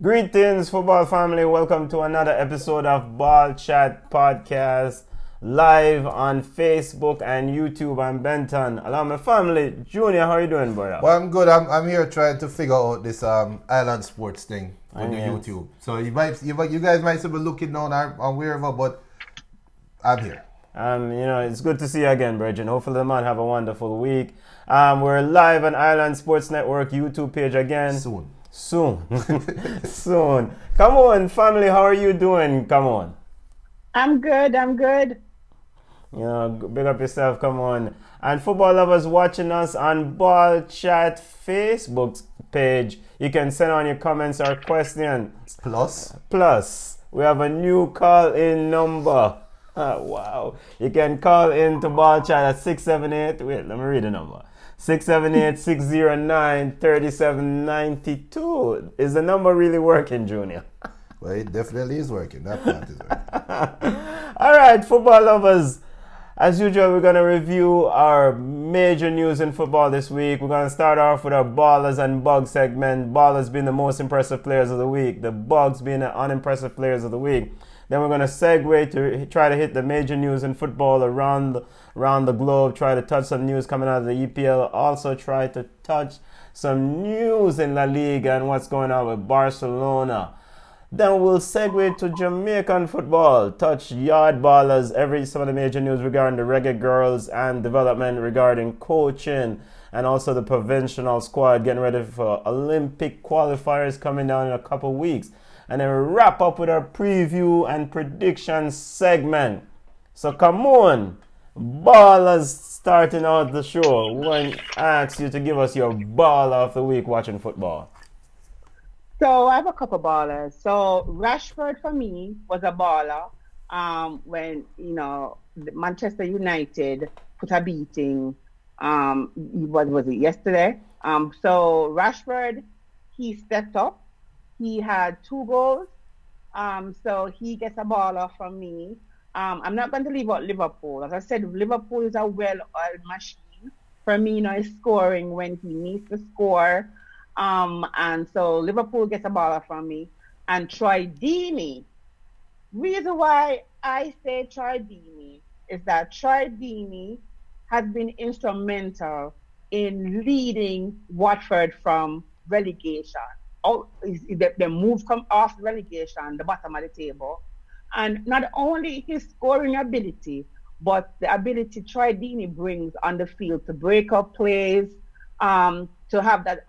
Greetings, football family. Welcome to another episode of Ball Chat Podcast, live on Facebook and YouTube. I'm Benton. Allow my family. Junior, how you doing, brother? Well, I'm good. I'm here trying to figure out this island sports thing on the YouTube. So you guys might still be looking down on wherever, but I'm here. It's good to see you again, Bridget. Hopefully the man have a wonderful week. We're live on Island Sports Network YouTube page again. Soon. Come on, family. How are you doing? Come on. I'm good. Big up yourself. Come on. And football lovers watching us on Ball Chat Facebook page, you can send on your comments or questions. Plus, we have a new call-in number. Wow. You can call in to Ball Chat at 678. Wait, let me read the number. 678-609-3792. Is the number really working, Junior? Well, it definitely is working. That part is working. All right, football lovers. As usual, we're going to review our major news in football this week. We're going to start off with our Ballers and Bugs segment. Ballers being the most impressive players of the week. The Bugs being the unimpressive players of the week. Then we're going to segue to try to hit the major news in football around the globe. Try to touch some news coming out of the EPL. Also try to touch some news in La Liga and what's going on with Barcelona. Then we'll segue to Jamaican football. Touch yard ballers, some of the major news regarding the Reggae Girlz and development regarding coaching. And also the provincial squad getting ready for Olympic qualifiers coming down in a couple weeks. And then we wrap up with our preview and prediction segment. So come on, ballers, starting out the show. We want to ask you to give us your baller of the week watching football. So I have a couple ballers. So Rashford for me was a baller when Manchester United put a beating. What was it, yesterday? So Rashford, he stepped up. He had 2 goals, so he gets a baller from me. I'm not going to leave out Liverpool. As I said, Liverpool is a well-oiled machine. Firmino is scoring when he needs to score, and so Liverpool gets a baller from me. And Troy Deeney. Reason why I say Troy Deeney is that Troy Deeney has been instrumental in leading Watford from relegation. They moved off relegation, the bottom of the table. And not only his scoring ability, but the ability Troy Deeney brings on the field to break up plays, to have that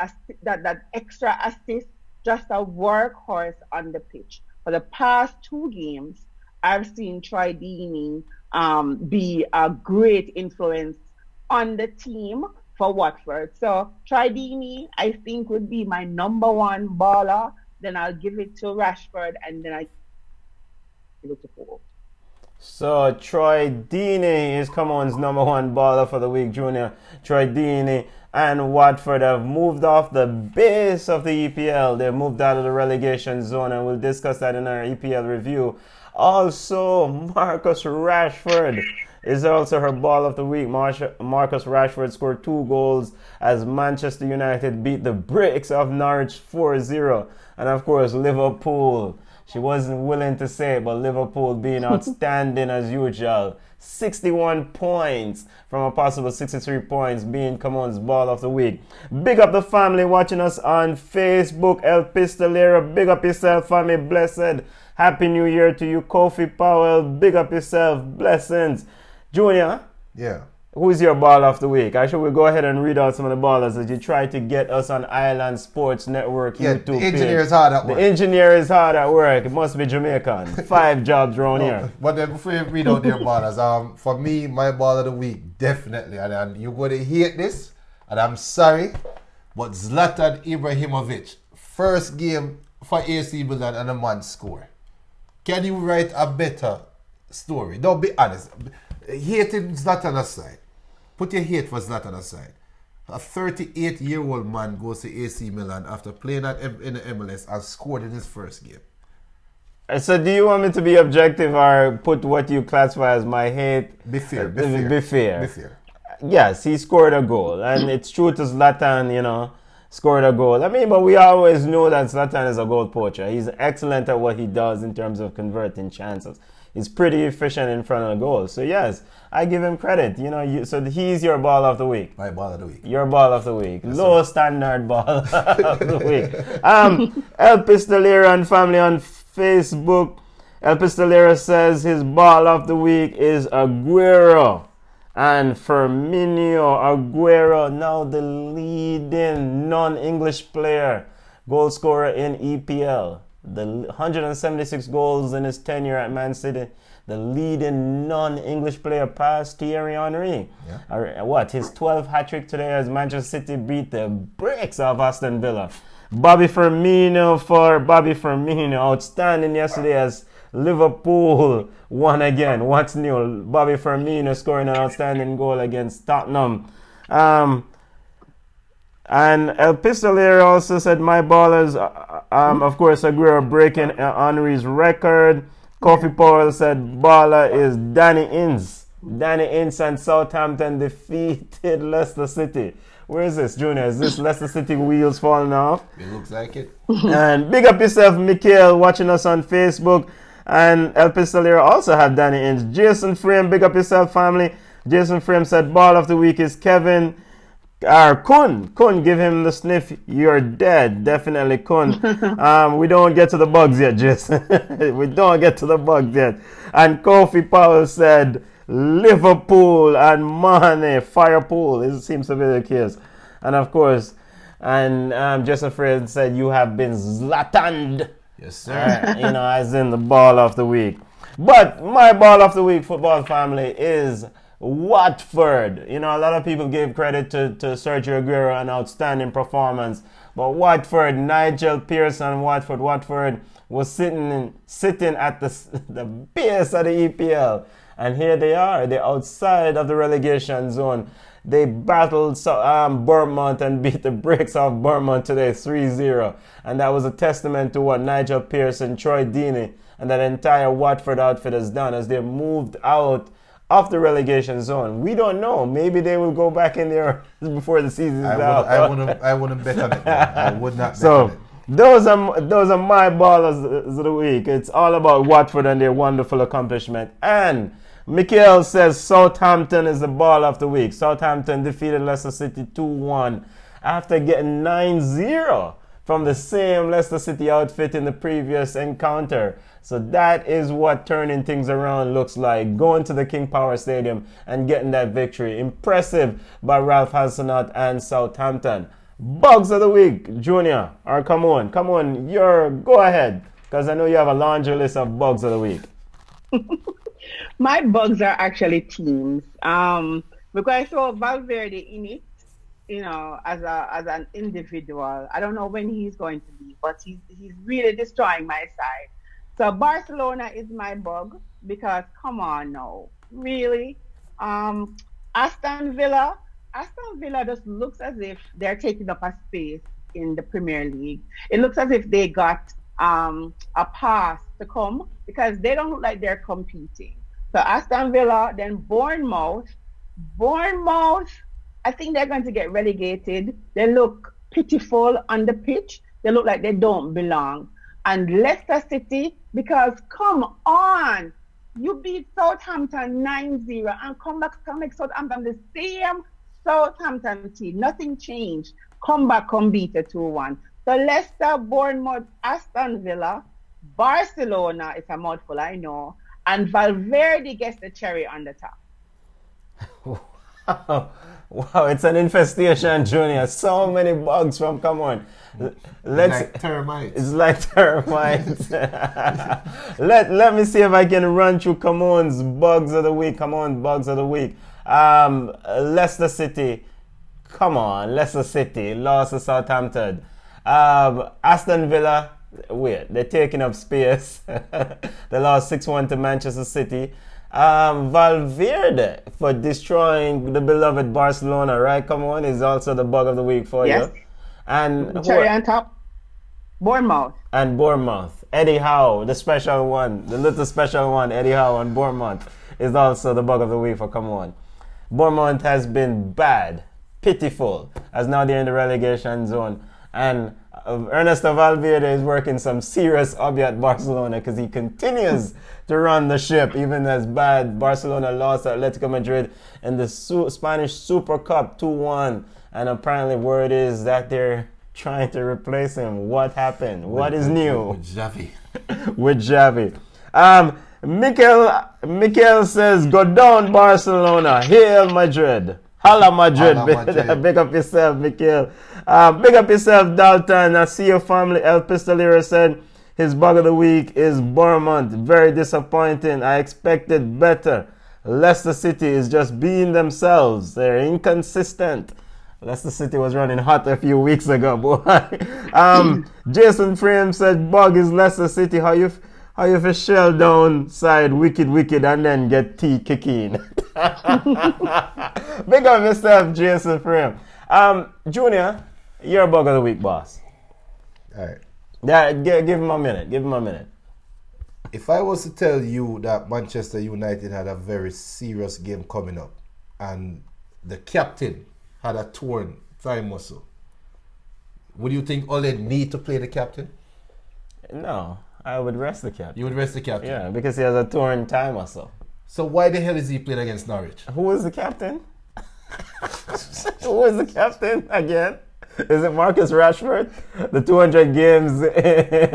extra assist, just a workhorse on the pitch. For the past 2 games, I've seen Troy Deeney be a great influence on the team for Watford. So Troy Deeney, I think, would be my number 1 baller. Then I'll give it to Rashford, and then I give it to Paul. So Troy Deeney is Comeon's number 1 baller for the week, Junior. Troy Deeney and Watford have moved off the base of the EPL. They've moved out of the relegation zone, and we'll discuss that in our EPL review. Also, Marcus Rashford is also her ball of the week. Marcus Rashford scored 2 goals as Manchester United beat the brakes of Norwich 4-0. And of course, Liverpool. She wasn't willing to say it, but Liverpool being outstanding as usual. 61 points from a possible 63 points, being Comeon's ball of the week. Big up the family watching us on Facebook. El Pistolero, big up yourself, family. Blessed. Happy New Year to you. Kofi Powell, big up yourself. Blessings. Junior? Yeah. Who's your ball of the week? Actually, we'll go ahead and read out some of the ballers as you try to get us on Island Sports Network YouTube the engineer is hard at work. The engineer is hard at work. It must be Jamaican. 5 jobs around here. But then before you read out your ballers, for me, my ball of the week, definitely, and you're going to hate this, and I'm sorry, but Zlatan Ibrahimovic, first game for AC Milan and a man score. Can you write a better story? Don't be honest. Hating Zlatan aside. Put your hate for Zlatan aside. A 38-year-old man goes to AC Milan after playing in the MLS and scored in his first game. So do you want me to be objective or put what you classify as my hate? Be fair. Yes, he scored a goal. And it's true to Zlatan, scored a goal. I mean, but we always know that Zlatan is a goal poacher. He's excellent at what he does in terms of converting chances. He's pretty efficient in front of the goal. So yes, I give him credit. So he's your ball of the week. My ball of the week. Your ball of the week. Yes, Low standard ball of the week. El Pistolero and family on Facebook. El Pistolero says his ball of the week is Aguero. And Firmino Aguero, now the leading non-English player, goal scorer in EPL. The 176 goals in his tenure at Man City. The leading non-English player past Thierry Henry. Yeah. His 12th hat-trick today as Manchester City beat the brakes of Aston Villa. Bobby Firmino, outstanding yesterday as Liverpool won again. What's new? Bobby Firmino scoring an outstanding goal against Tottenham. And El Pistolero also said my ballers, of course, Aguero breaking Henry's record. Coffee Powell said baller is Danny Ings. Danny Ings and Southampton defeated Leicester City. Where is this, Junior? Is this Leicester City wheels falling off? It looks like it. And big up yourself, Mikhail, watching us on Facebook. And El Pistolero also had Danny Ings. Jason Frame, big up yourself, family. Jason Frame said ball of the week is Kevin. Kun, give him the sniff. You're dead. Definitely Kun. We don't get to the bugs yet, Jason. We don't get to the bugs yet. And Kofi Powell said Liverpool and Mane Firepool. It seems to be the case. And of course, Jason Fred said you have been Zlataned. Yes, sir. As in the ball of the week. But my ball of the week, football family, is Watford. A lot of people gave credit to Sergio Aguero, an outstanding performance. But Watford, Nigel Pearson, Watford was sitting at the base of the EPL. And here they are. They're outside of the relegation zone. They battled Bournemouth and beat the brakes off Bournemouth today 3-0. And that was a testament to what Nigel Pearson, Troy Deeney, and that entire Watford outfit has done as they moved out of the relegation zone. We don't know. Maybe they will go back in there before the season's out. I wouldn't bet on it. I would not bet so, on it. Those are my ballers of the week. It's all about Watford and their wonderful accomplishment. And Mikhail says Southampton is the ball of the week. Southampton defeated Leicester City 2-1 after getting 9-0 from the same Leicester City outfit in the previous encounter. So that is what turning things around looks like. Going to the King Power Stadium and getting that victory. Impressive by Ralph Hasenhuttl and Southampton. Bugs of the week, Junior. Or come on. Go ahead. Because I know you have a laundry list of bugs of the week. My bugs are actually teams. Because I saw Valverde in it, as an individual. I don't know when he's going to be, but he's really destroying my side. So Barcelona is my bug because come on now, really. Aston Villa just looks as if they're taking up a space in the Premier League. It looks as if they got a pass to come because they don't look like they're competing. So Aston Villa, then Bournemouth, I think they're going to get relegated. They look pitiful on the pitch. They look like they don't belong. And Leicester City, because come on, you beat Southampton 9-0 and come back to make Southampton the same Southampton team. Nothing changed. Come back, come beat a 2-1. So Leicester, Bournemouth, Aston Villa, Barcelona, it's a mouthful, I know. And Valverde gets the cherry on the top. Wow, it's an infestation, Junior. So many bugs come on. Like termites. It's like termites. let me see if I can run through Camon's bugs of the week. Come on, bugs of the week. Leicester City. Come on, Leicester City lost to Southampton. Aston Villa. Wait, they're taking up space. They lost 6-1 to Manchester City. Valverde for destroying the beloved Barcelona, right? Come on, is also the bug of the week for you. And cherry on top, Bournemouth. And Bournemouth. Eddie Howe, the special one, the little special one, Eddie Howe on Bournemouth is also the bug of the week for come on. Bournemouth has been bad. pitiful, as now they're in the relegation zone. And Ernesto Valverde is working some serious hobby at Barcelona because he continues to run the ship, even as bad. Barcelona lost to Atletico Madrid in the Spanish Super Cup 2-1. And apparently word is that they're trying to replace him. What happened? What is new? With Xavi. With Xavi. Mikel says, go down Barcelona. Hail Madrid. Holla Madrid. Big up yourself, Mikel. Big up yourself, Dalton. I see your family. El Pistolero said his bug of the week is Bournemouth. Very disappointing. I expected better. Leicester City is just being themselves. They're inconsistent. Leicester City was running hot a few weeks ago, boy. Jason Frame said, bug is Leicester City. How you for shell down side wicked and then get tea kicking. Big up yourself, Jason Frame. Junior, you're a bug of the week, boss. All right. Yeah, give him a minute. If I was to tell you that Manchester United had a very serious game coming up and the captain had a torn thigh muscle, would you think Ole need to play the captain? No, I would rest the captain. You would rest the captain? Yeah, because he has a torn thigh muscle. So why the hell is he playing against Norwich? Who is the captain? Who is the captain again? Is it Marcus Rashford? The 200 games,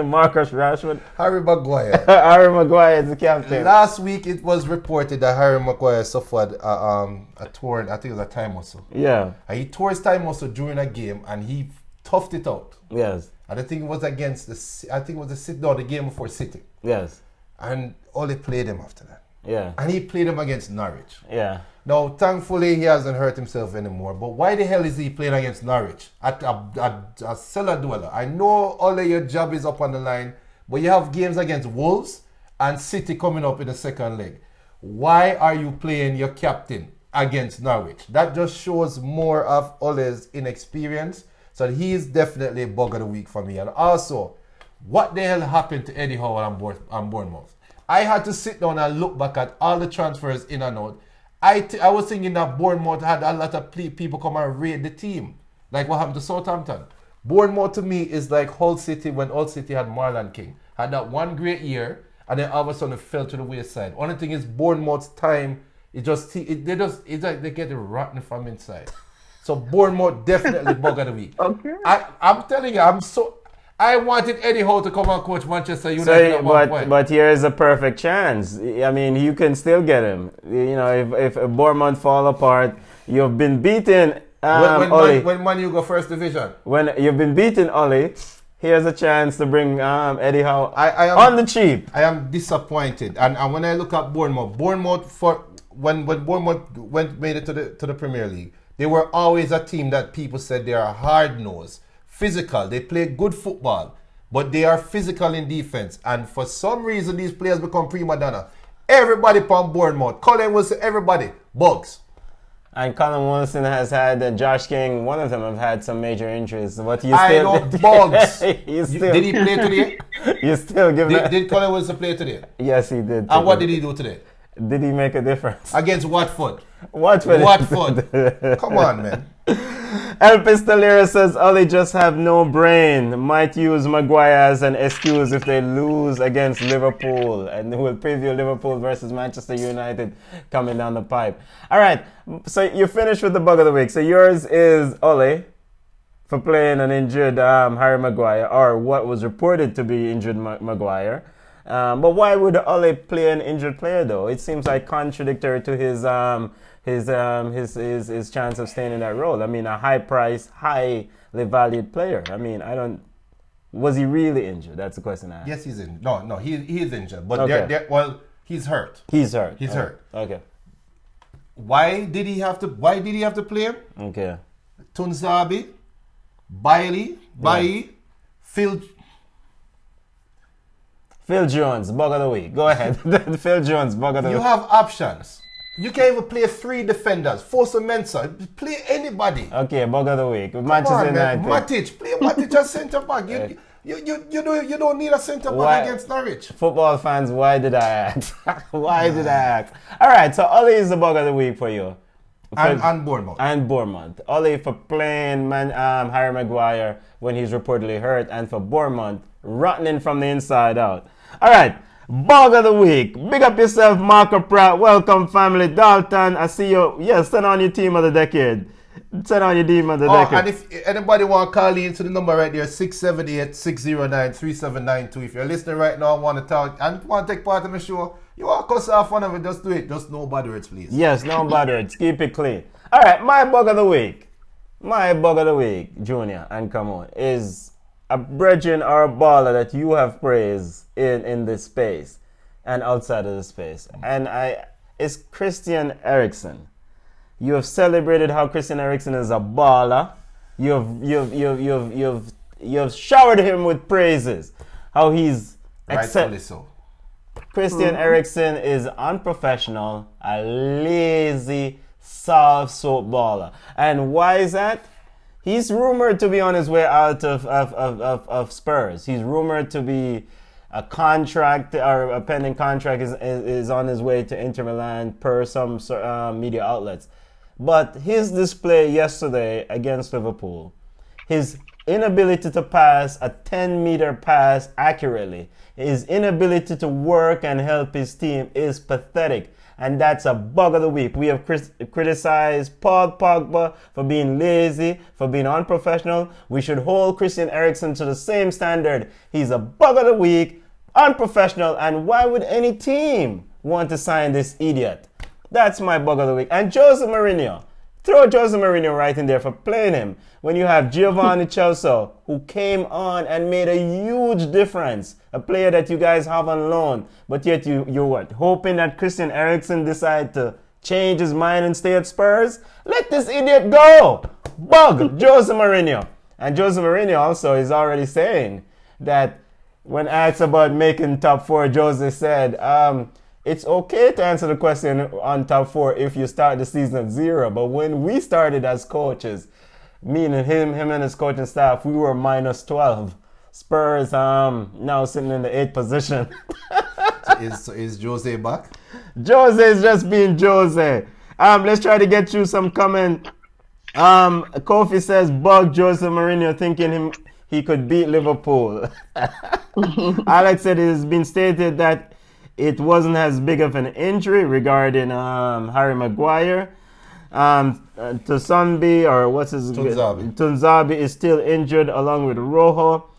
Marcus Rashford? Harry Maguire. Harry Maguire is the captain. Last week it was reported that Harry Maguire suffered a torn, I think it was a thigh muscle. Yeah. And he tore his thigh muscle during a game and he toughed it out. Yes. And I think it was against the game before City. Yes. And Ole played him after that. Yeah. And he played him against Norwich. Yeah. Now, thankfully, he hasn't hurt himself anymore. But why the hell is he playing against Norwich at a cellar dweller? I know Ole, your job is up on the line, but you have games against Wolves and City coming up in the second leg. Why are you playing your captain against Norwich? That just shows more of Ole's inexperience. So he is definitely a bug of the week for me. And also, what the hell happened to Eddie Howe on Bournemouth? I had to sit down and look back at all the transfers in and out. I was thinking that Bournemouth had a lot of people come and raid the team. Like what happened to Southampton. Bournemouth to me is like Hull City when Hull City had Marlon King. Had that one great year and then all of a sudden it fell to the wayside. Only thing is Bournemouth's time, it's like they get it rotten from inside. So Bournemouth definitely bug of the week. Okay. I'm telling you, I wanted Eddie Howe to come and coach Manchester United at one point. But here is a perfect chance. I mean, you can still get him. You know, if Bournemouth fall apart, you've been beaten. When Man U go first division. When you've been beaten, Oli, here's a chance to bring Eddie Howe on the cheap. I am disappointed. And when I look at Bournemouth when Bournemouth made it to the Premier League, they were always a team that people said they are hard-nosed. Physical, they play good football, but they are physical in defense. And for some reason, these players become prima donna. Everybody from Bournemouth, Colin Wilson, everybody, bugs. And Colin Wilson has had Josh King. One of them have had some major injuries. But you I still, know bugs. Did he play today? You still give Did Colin Wilson play today? Yes, he did. And what did he do today? Did he make a difference? Against Watford. Watford. Come on, man. El Pistolero says Ollie just have no brain. Might use Maguire as an excuse if they lose against Liverpool. And we'll preview Liverpool versus Manchester United coming down the pipe. All right. So you finished with the bug of the week. So yours is Ollie for playing an injured Harry Maguire, or what was reported to be injured Maguire. But why would Ole play an injured player though? It seems like contradictory to his chance of staying in that role. I mean, a high price, highly valued player. I mean, was he really injured? That's the question I have. Yes, he's in. No, he is injured. But okay. He's hurt. He's hurt. Okay. Why did he have to play him? Okay. Tunzabi, Bailey, Phil Jones, bug of the week. Go ahead. Phil Jones, bug of the week. You have options. You can even play 3 defenders. Force Mensah. Play anybody. Okay, bug of the week. Manchester United. Matic. Play Matic as centre back. You don't need a centre back against Norwich. Football fans, why did I ask? Why did I ask? All right, so Ollie is the bug of the week for you. And Bournemouth. And Bournemouth. Ole for playing Harry Maguire when he's reportedly hurt, and for Bournemouth, rotting from the inside out. All right, Bug of the Week. Big up yourself, Marco Pratt. Welcome, family. Dalton, I see you. Yeah, send on your team of the decade. Send on your team of the decade. And if anybody want to call in to the number right there, 678-609-3792. If you're listening right now and want to talk and want to take part in the show, you want to cuss off one of it, just do it. Just no bad words, please. Yes, no bad words. Keep it clean. All right, my Bug of the Week. My Bug of the Week, Junior, and come on, is a brethren or a baller that you have praised in this space and outside of the space. And it's Christian Eriksen. You have celebrated how Christian Eriksen is a baller. You've showered him with praises. How he's Rightfully so. Christian Eriksen is unprofessional, a lazy, soft soap baller. And why is that? He's rumored to be on his way out of Spurs. He's rumored to be a contract or a pending contract is on his way to Inter Milan per some media outlets. But his display yesterday against Liverpool, his inability to pass a 10-meter pass accurately, his inability to work and help his team is pathetic. And that's a Bug of the Week. We have criticized Paul Pogba for being lazy, for being unprofessional. We should hold Christian Eriksen to the same standard. He's a Bug of the Week, unprofessional, and why would any team want to sign this idiot? That's my Bug of the Week. And Jose Mourinho. Throw Jose Mourinho right in there for playing him when you have Giovanni Chelsea, who came on and made a huge difference. A player that you guys have on loan, but yet you're what? Hoping that Christian Eriksen decide to change his mind and stay at Spurs? Let this idiot go! Bug Jose Mourinho. And Jose Mourinho also is already saying that when asked about making top four, Jose said, it's okay to answer the question on top four if you start the season at 0. But when we started as coaches, meaning him and his coaching staff, we were minus 12. Spurs now sitting in the 8th position. So is Jose back? Jose is just being Jose. Let's try to get you some comment. Kofi says, Bug Jose Mourinho thinking he could beat Liverpool. Alex said it has been stated that it wasn't as big of an injury regarding Harry Maguire. Tunzabi, or what's his name? Tunzabi is still injured along with Rojo.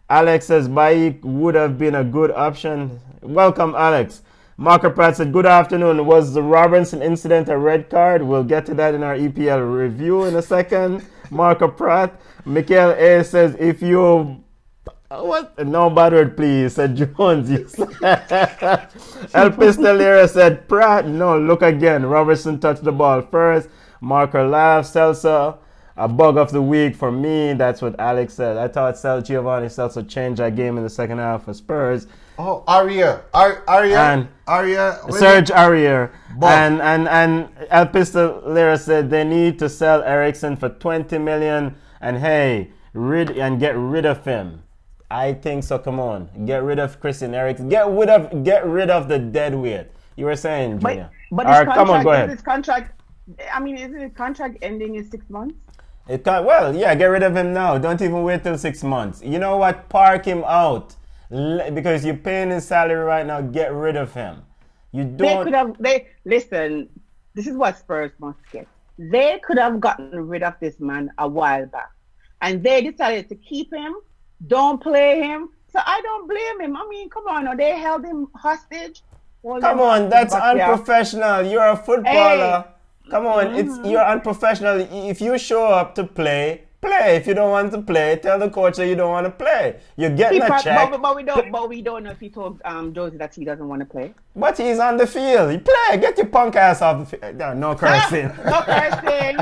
Alex says Baik would have been a good option. Welcome, Alex. Marco Pratt said, good afternoon. Was the Robinson incident a red card? We'll get to that in our EPL review in a second. Marco Pratt. Michael A says, if you... What? No bad word, please, said Jones. El Pistolera said, Pratt, no, look again. Robertson touched the ball first. Marco laughs. Celso, a Bug of the Week for me. That's what Alex said. I thought Giovanni Celso changed that game in the second half for Spurs. Oh, Aria. Serge Aurier. And El Pistolera said they need to sell Eriksen for 20 million and hey, get rid of him. I think so. Come on, get rid of Christian Eriksen. Get rid of the dead weight. You were saying, Junior. But this contract, come on, go ahead. Isn't his contract ending in 6 months? Get rid of him now. Don't even wait till 6 months. You know what? Park him out because you're paying his salary right now. Get rid of him. You don't. Listen. This is what Spurs must get. They could have gotten rid of this man a while back, and they decided to keep him. Don't play him. So I don't blame him. I mean, come on. They held him hostage. Come on, that's unprofessional. You're a footballer. Hey. Come on, you're unprofessional. If you show up to play. If you don't want to play, tell the coach that you don't want to play. You're getting a check. But we don't know if he told Josie that he doesn't want to play. But he's on the field. You play. Get your punk ass off the field. No cursing. No cursing.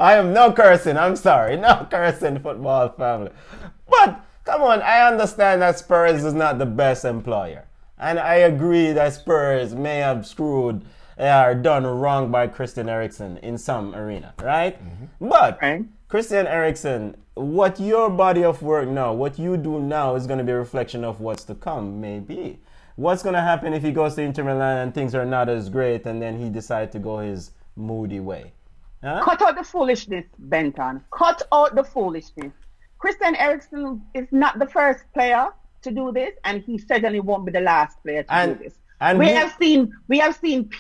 I am no cursing. I'm sorry. No cursing, football family. But come on, I understand that Spurs is not the best employer. And I agree that Spurs may have screwed or done wrong by Christian Eriksen in some arena, right? Mm-hmm. But Christian Eriksen, what your body of work now, what you do now is going to be a reflection of what's to come, maybe. What's going to happen if he goes to Inter Milan and things are not as great and then he decides to go his moody way? Huh? Cut out the foolishness, Benton. Cut out the foolishness. Christian Eriksen is not the first player to do this, and he certainly won't be the last player to do this. And we have seen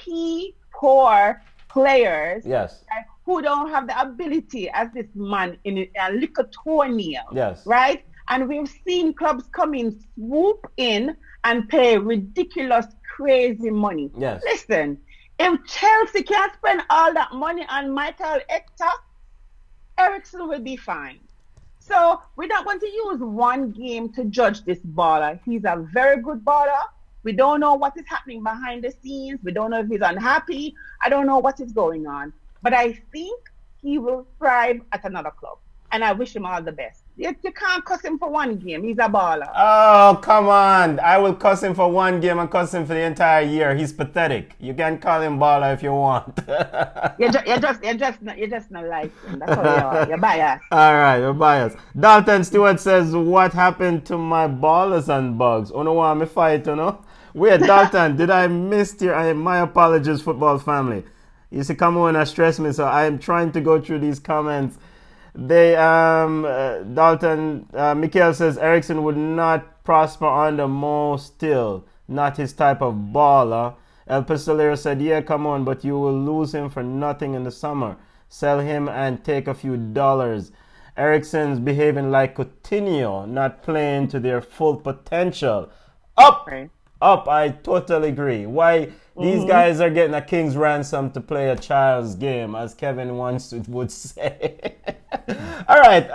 poor players, yes, who don't have the ability as this man in a little toenail, yes, right? And we've seen clubs come in, swoop in, and pay ridiculous, crazy money. Yes. Listen, if Chelsea can't spend all that money on Michael Hector, Eriksen will be fine. So we're not going to use one game to judge this baller. He's a very good baller. We don't know what is happening behind the scenes. We don't know if he's unhappy. I don't know what is going on. But I think he will thrive at another club. And I wish him all the best. You can't cuss him for one game. He's a baller. Oh, come on. I will cuss him for one game and cuss him for the entire year. He's pathetic. You can call him baller if you want. You're just not like him. That's how you are. You're biased. All right, you're biased. Dalton Stewart says, what happened to my ballers and bugs? Oh, no, I'm a fight, you know? Wait, Dalton, did I miss your... My apologies, football family. You see, come on, stress me, so I am trying to go through these comments. They Dalton Mikhail says Eriksen would not prosper under Mo still, not his type of baller. El Pistolero said, yeah, come on, but you will lose him for nothing in the summer. Sell him and take a few dollars. Eriksen's behaving like Coutinho, not playing to their full potential. Up! Right. Up, I totally agree. Why these guys are getting a king's ransom to play a child's game, as Kevin once would say. All right.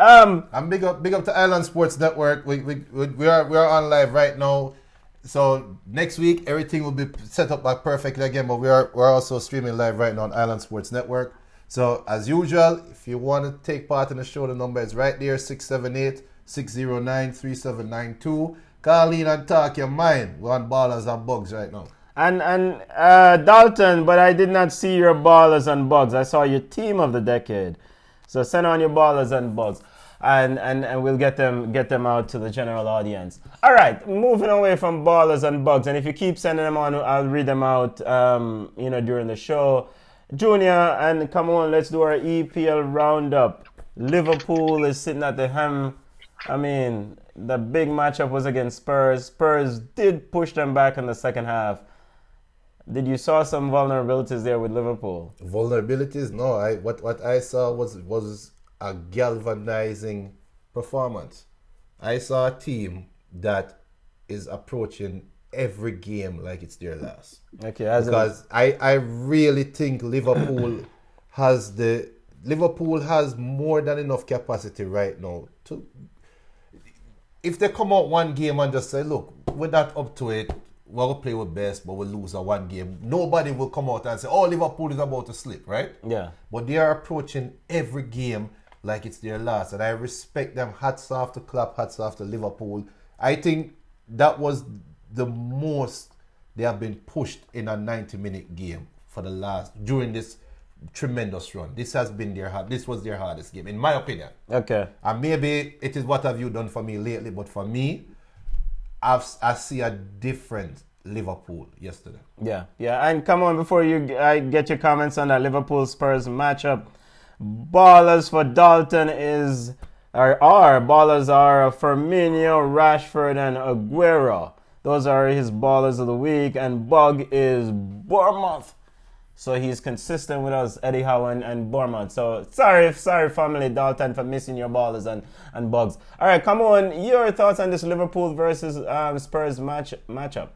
And big up to Island Sports Network. We are on live right now. So next week everything will be set up like perfectly again. But we're also streaming live right now on Island Sports Network. So as usual, if you want to take part in the show, the number is right there: 678-609-3792. Call in and talk your mind. We're on Ballers and Bugs right now. And Dalton, but I did not see your Ballers and Bugs. I saw your team of the decade. So send on your Ballers and Bugs, and we'll get them out to the general audience. All right, moving away from Ballers and Bugs, and if you keep sending them on, I'll read them out, during the show. Junior, and come on, let's do our EPL roundup. Liverpool is sitting at the helm. I mean, the big matchup was against Spurs. Spurs did push them back in the second half. Did you saw some vulnerabilities there with Liverpool? Vulnerabilities? No. What I saw was a galvanizing performance. I saw a team that is approaching every game like it's their last. Okay, because I really think Liverpool has more than enough capacity right now to. If they come out one game and just say, look, we're not up to it, we'll play with best, but we'll lose a one game, nobody will come out and say, oh, Liverpool is about to slip, right? Yeah. But they are approaching every game like it's their last. And I respect them. Hats off to Klopp, hats off to Liverpool. I think that was the most they have been pushed in a 90-minute game during this tremendous run. This was their hardest game, in my opinion. Okay. And maybe it is what have you done for me lately, but for me, I see a different Liverpool yesterday. Yeah. And come on, before I get your comments on that Liverpool-Spurs matchup, ballers for Dalton ballers are Firmino, Rashford, and Aguero. Those are his ballers of the week, and Bug is Bournemouth. So he's consistent with us, Eddie Howe and Bournemouth. So sorry family Dalton for missing your ballers and Bugs. All right, come on. Your thoughts on this Liverpool versus Spurs matchup?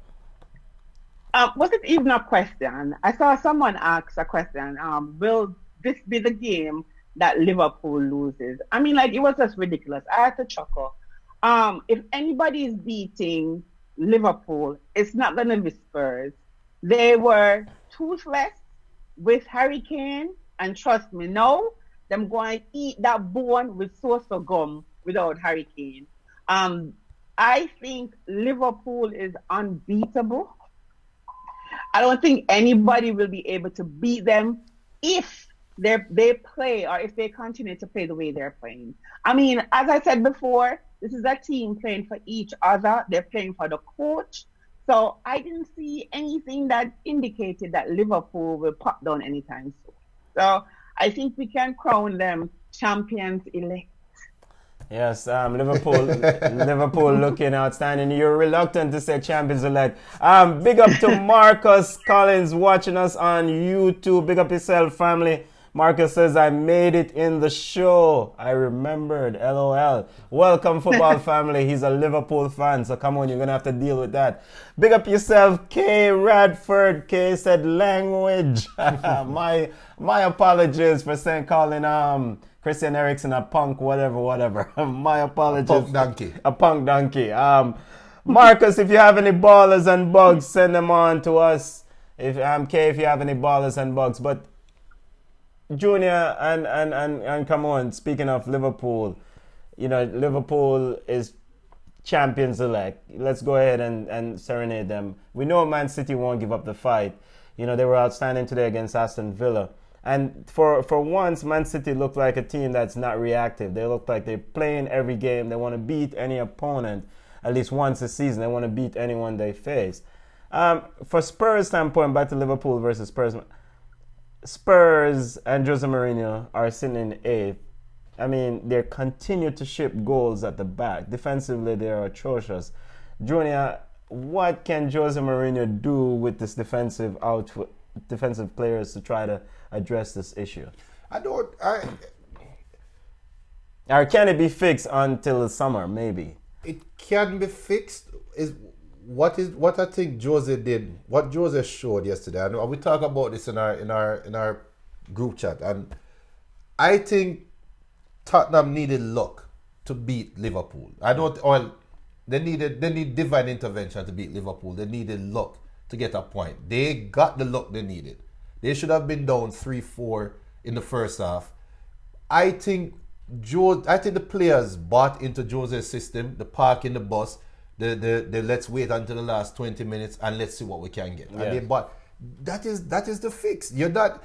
Was it even a question? I saw someone ask a question. Will this be the game that Liverpool loses? I mean, like, it was just ridiculous. I had to chuckle. If anybody is beating Liverpool, it's not going to be Spurs. They were toothless with Harry Kane, and trust me, no, them going to eat that bone with saucer gum without Harry Kane. I think Liverpool is unbeatable. I don't think anybody will be able to beat them if they play, or if they continue to play the way they're playing. I mean, as I said before, this is a team playing for each other. They're playing for the coach. So I didn't see anything that indicated that Liverpool will pop down anytime soon. So I think we can crown them champions elect. Yes, Liverpool looking outstanding. You're reluctant to say champions elect. Big up to Marcus Collins watching us on YouTube. Big up yourself, family. Marcus says, I made it in the show. I remembered. LOL. Welcome, football family. He's a Liverpool fan, so come on, you're going to have to deal with that. Big up yourself, K. Radford. K said language. My apologies for calling Christian Eriksen a punk, whatever. My apologies. A punk donkey. Marcus, if you have any ballers and bugs, send them on to us. If K, if you have any ballers and bugs. But Junior and come on, speaking of Liverpool, Liverpool is champions elect. Let's go ahead and serenade them. We know Man City won't give up the fight. They were outstanding today against Aston Villa. And for once, Man City looked like a team that's not reactive. They look like they're playing every game. They want to beat any opponent at least once a season. They want to beat anyone they face. For Spurs standpoint, back to Liverpool versus Spurs. Spurs and Jose Mourinho are sitting in eighth. I mean, they continue to ship goals at the back. Defensively, they are atrocious. Junior, what can Jose Mourinho do with this defensive players to try to address this issue? Or can it be fixed until the summer, maybe? It can be fixed. What I think Jose did, what Jose showed yesterday, and we talk about this in our group chat, and I think Tottenham needed luck to beat Liverpool. They need divine intervention to beat Liverpool. They needed luck to get a point. They got the luck they needed. They should have been down 3-4 in the first half. I think the players bought into Jose's system, the park in the bus, the let's wait until the last 20 minutes and let's see what we can get. Yeah. But that is the fix. You're not.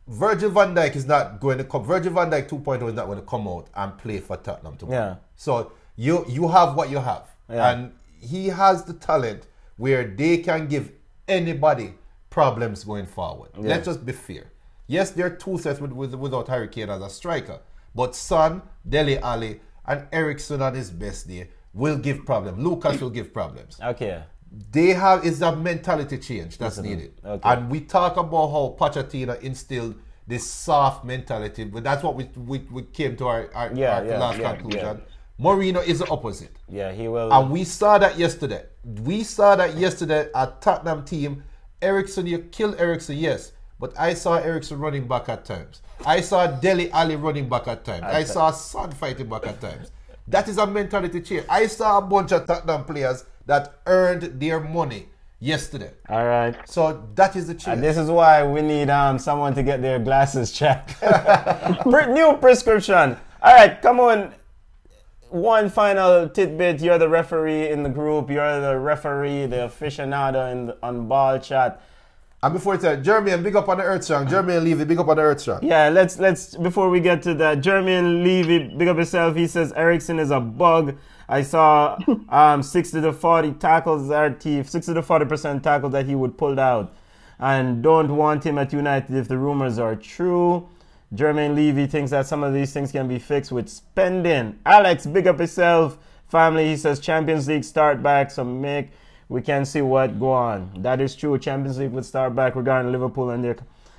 Virgil van Dijk is not going to come. Virgil van Dijk 2.0 is not going to come out and play for Tottenham tomorrow. Yeah. So you have what you have, and he has the talent where they can give anybody problems going forward. Yeah. Let's just be fair. Yes, there are two sets without Harry Kane as a striker, but Son, Dele Alli, and Eriksen on his best day will give problems. Lucas will give problems. Okay. It's a mentality change that's needed. Okay. And we talk about how Pochettino instilled this soft mentality, but that's what we came to our last conclusion. Yeah. Mourinho is the opposite. Yeah, he will. And we saw that yesterday. At Tottenham team. Eriksen, you kill Eriksen, yes. But I saw Eriksen running back at times. I saw Dele Alli running back at times. I saw Son fighting back at times. That is a mentality change. I saw a bunch of Tottenham players that earned their money yesterday. All right. So that is the change. And this is why we need someone to get their glasses checked. New prescription. All right, come on. One final tidbit. You're the referee in the group. You're the referee, the aficionado on Ball Chat. And before it's Jeremy, big up on the Earth Strong. Jeremy and Levy, big up on the Earth Strong. Yeah, let's before we get to that, Jeremy and Levy, big up yourself. He says Eriksen is a bug. I saw 60 to 40 tackles 60 to 40% tackles that he would pull out, and don't want him at United if the rumors are true. Jermaine Levy thinks that some of these things can be fixed with spending. Alex, big up yourself. Family, he says Champions League start back, so we can see what go on. That is true. Champions League would start back regarding Liverpool and their.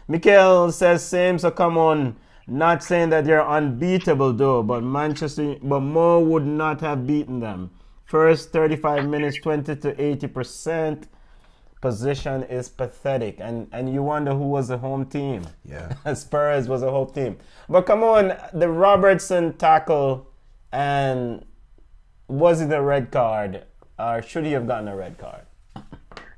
Mikhail says same, so come on. Not saying that they're unbeatable though, but Mo would not have beaten them. First 35 minutes, 20 to 80%. Position is pathetic, and you wonder who was the home team. Yeah. Spurs was a home team. But come on, the Robertson tackle, and was it a red card, or should he have gotten a red card?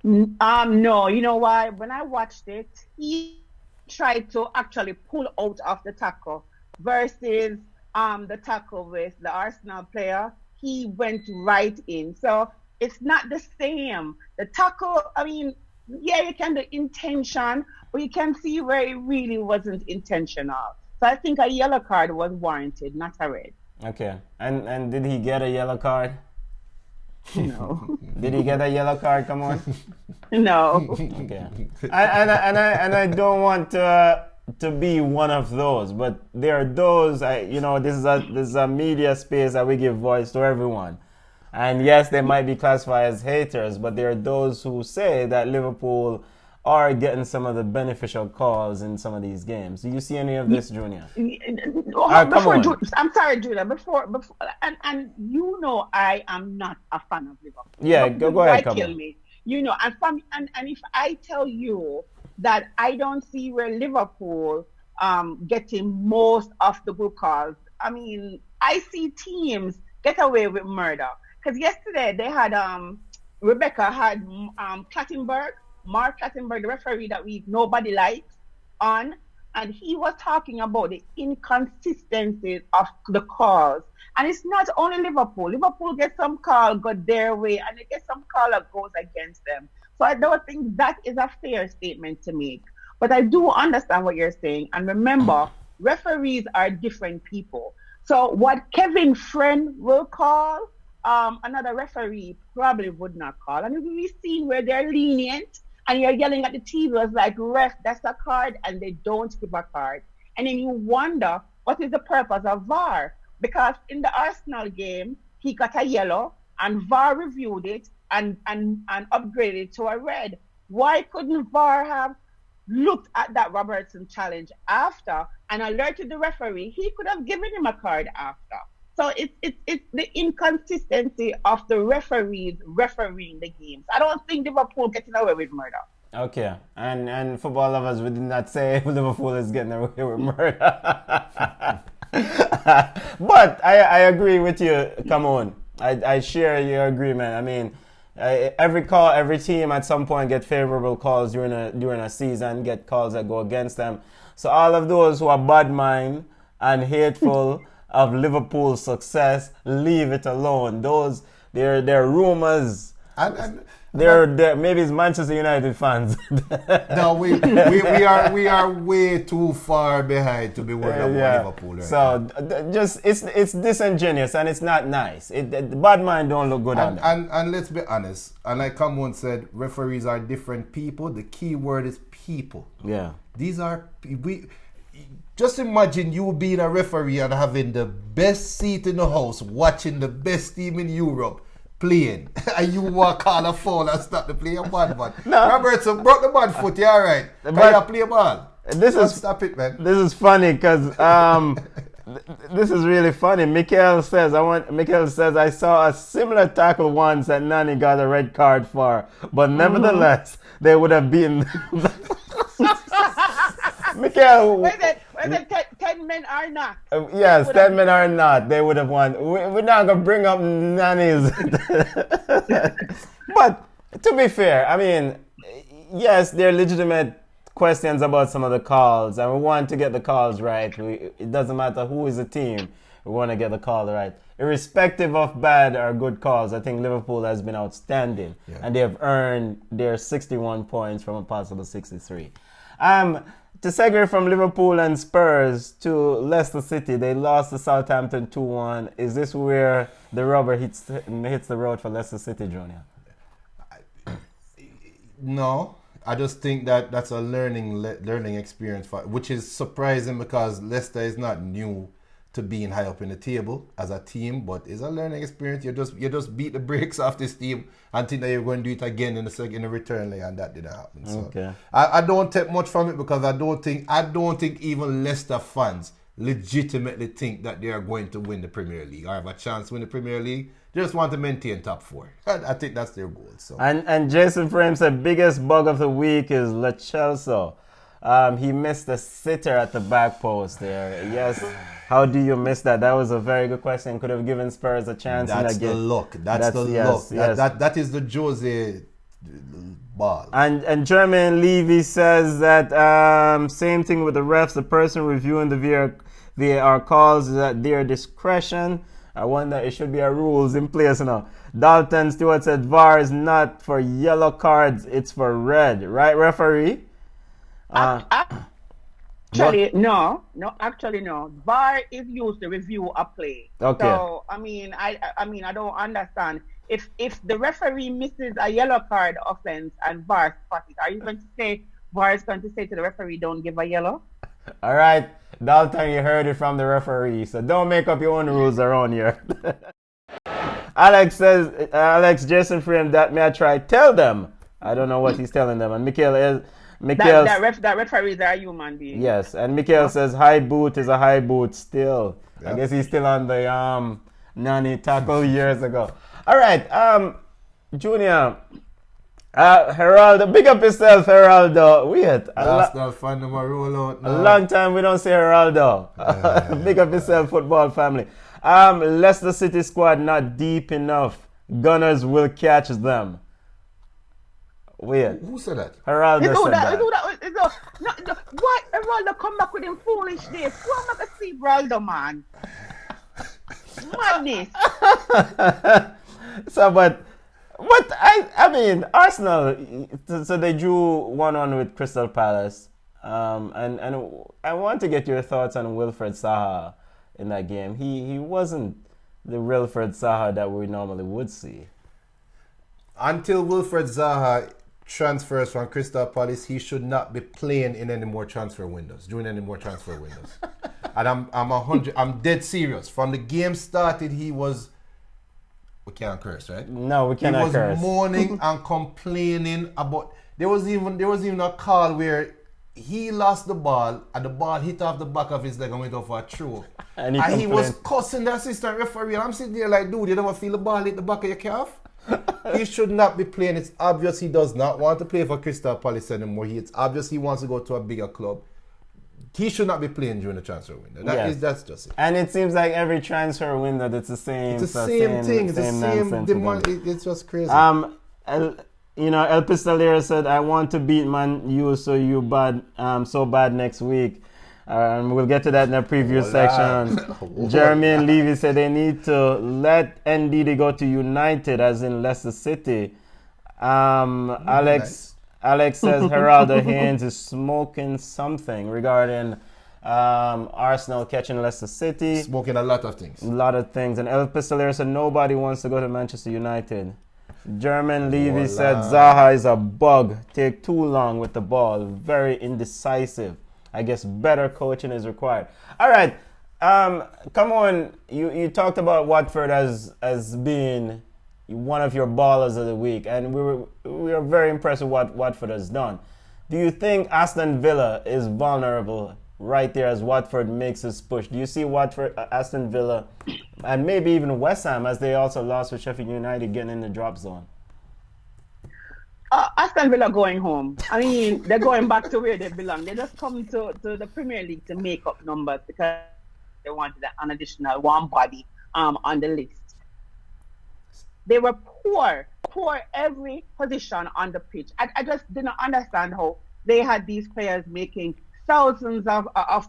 No, you know why? When I watched it, he tried to actually pull out of the tackle versus the tackle with the Arsenal player. He went right in. So it's not the same. The tackle, I mean, yeah, you can do intention, but you can see where it really wasn't intentional. So I think a yellow card was warranted, not a red. Okay. And did he get a yellow card? No. Did he get a yellow card? Come on. No. Okay. And I don't want to be one of those, but there are those. This is a media space that we give voice to everyone. And yes, they might be classified as haters, but there are those who say that Liverpool are getting some of the beneficial calls in some of these games. Do you see any of this, Junior? Come on. I'm sorry, Judah. Before, and you know, I am not a fan of Liverpool. Yeah, go ahead. Come kill on. me. You know, and if I tell you that I don't see where Liverpool getting most of the good calls, I mean, I see teams get away with murder. Because yesterday they had Rebecca had Mark Clattenburg, the referee that nobody likes, on, and he was talking about the inconsistencies of the calls. And it's not only Liverpool. Liverpool gets some call go their way, and they get some call that goes against them. So I don't think that is a fair statement to make. But I do understand what you're saying. And remember, referees are different people. So what Kevin Friend will call, another referee probably would not call. And we've seen where they're lenient and you're yelling at the TV, it's like, ref, that's a card, and they don't give a card. And then you wonder, what is the purpose of VAR? Because in the Arsenal game, he got a yellow and VAR reviewed it and upgraded it to a red. Why couldn't VAR have looked at that Robertson challenge after and alerted the referee? He could have given him a card after. So it's the inconsistency of the referees refereeing the games. I don't think Liverpool getting away with murder. Okay, and football lovers, we did not say Liverpool is getting away with murder. But I agree with you. Come on, I share your agreement. I mean, every team at some point get favorable calls during a season, get calls that go against them. So all of those who are bad mind and hateful of Liverpool's success, leave it alone. Those they're rumors. They're maybe it's Manchester United fans. No, we are way too far behind to be worried about Liverpool. Right so just it's disingenuous and it's not nice. The bad mind don't look good on them. And let's be honest. And like Kamon said, referees are different people. The key word is people. Yeah. These are just imagine you being a referee and having the best seat in the house, watching the best team in Europe playing, and you walk on a foul and stop the play a bad man. No. Robertson broke the bad foot, you alright. Can you play ball? Stop it, man. This is funny because this is really funny. Mikel says I saw a similar tackle once that Nani got a red card for, but nevertheless they would have been Mikel. Whether 10 men are not. Yes, 10 men are not. They would have won. We're not going to bring up nannies. But to be fair, I mean, yes, there are legitimate questions about some of the calls, and we want to get the calls right. It doesn't matter who is the team. We want to get the call right. Irrespective of bad or good calls, I think Liverpool has been outstanding. Yeah. And they have earned their 61 points from a possible 63. To segue from Liverpool and Spurs to Leicester City, they lost to Southampton 2-1. Is this where the rubber hits the road for Leicester City, Junior? No, I just think that's a learning experience, which is surprising because Leicester is not new to being high up in the table as a team, but it's a learning experience. You just beat the brakes off this team and think that you're going to do it again in the return leg, and that didn't happen. So okay. I don't take much from it because I don't think even Leicester fans legitimately think that they are going to win the Premier League or have a chance to win the Premier League. They just want to maintain top four. I think that's their goal. So and Jason Frame said biggest bug of the week is Lo Celso. He missed the sitter at the back post there. Yes. How do you miss that? That was a very good question. Could have given Spurs a chance. That's the luck. That's the luck. Yes. That is the Jose ball. And Jermaine Levy says that same thing with the refs. The person reviewing the VAR calls is at their discretion. I wonder it should be a rules in place now. Dalton Stewart said VAR is not for yellow cards. It's for red. Right, referee? But Actually, no, no. Actually, no. VAR is used to review a play. okay. So, I mean, I don't understand. If the referee misses a yellow card offense and VAR spot it, are you going to say VAR is going to say to the referee, "Don't give a yellow"? All right, Dalton, you heard it from the referee, so don't make up your own rules around here. Alex says, Alex Jason Frame, that may I try tell them. I don't know what he's telling them. And Mikhail, That referees are human beings. yes, and Mikhail says high boot is a high boot still. I Yep. guess he's still on the nanny tackle years ago. All right, Junior, Geraldo, big up yourself, Geraldo. Wait, Arsenal fan them a roll out a now. long time we don't see Geraldo. Big up yourself, football family. Leicester City squad not deep enough. Gunners will catch them. Weird. Who said that? Geraldo It's all said that. that. It's all that. It's all, no, why Ronaldo come back with him foolish this? Who am I gonna see Ronaldo, man? Madness. So, but what I mean, Arsenal. So they drew 1-1 with Crystal Palace. And I want to get your thoughts on Wilfred Zaha in that game. He wasn't the Wilfred Zaha that we normally would see. Until Wilfred Zaha transfers from Crystal Palace, he should not be playing in any more transfer windows, during any more transfer windows. And I'm dead serious. From the game started, he was. We can't curse, right? No, we cannot He was curse. moaning and complaining about. There was even a call where he lost the ball and the ball hit off the back of his leg and went off for a throw. And He was cussing the assistant referee. And I'm sitting there like, dude, you never feel the ball hit the back of your calf? He should not be playing. It's obvious he does not want to play for Crystal Palace anymore. It's obvious he wants to go to a bigger club. He should not be playing during the transfer window. That's just it. And it seems like every transfer window, it's the same. It's the same thing. It's the same nonsense demand. again. It's just crazy. El Pistolero said, "I want to beat Man U, so you bad, so bad next week." We'll get to that in the preview section. Jeremy and Levy said they need to let NDD go to United, as in Leicester City. Alex says Geraldo Haynes is smoking something regarding Arsenal catching Leicester City. Smoking a lot of things. A lot of things. And El Pistolero said nobody wants to go to Manchester United. German Levy said Zaha is a bug. Take too long with the ball. Very indecisive. I guess better coaching is required. All right. Come on. You talked about Watford as being one of your ballers of the week, and we were very impressed with what Watford has done. Do you think Aston Villa is vulnerable right there as Watford makes his push? Do you see Watford, Aston Villa, and maybe even West Ham, as they also lost with Sheffield United, getting in the drop zone? Aston Villa going home. I mean, they're going back to where they belong. They just come to the Premier League to make up numbers because they wanted an additional one body on the list. They were poor every position on the pitch. I just didn't understand how they had these players making thousands of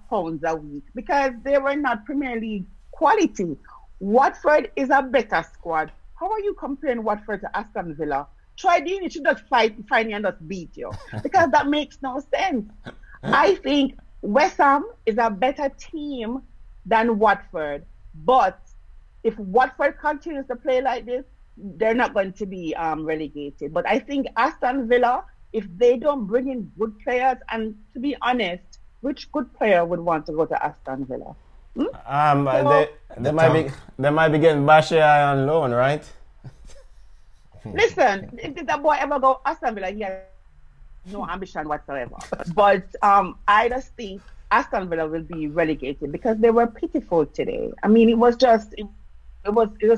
pounds a week because they were not Premier League quality. Watford is a better squad. How are you comparing Watford to Aston Villa? Try doing it. You just fight and just beat you because that makes no sense. I think West Ham is a better team than Watford, but if Watford continues to play like this, they're not going to be relegated. But I think Aston Villa, if they don't bring in good players, and to be honest, which good player would want to go to Aston Villa? They might be getting Bashir on loan, right? Listen, if that boy ever go Aston Villa, he has no ambition whatsoever. But I just think Aston Villa will be relegated because they were pitiful today. I mean, it was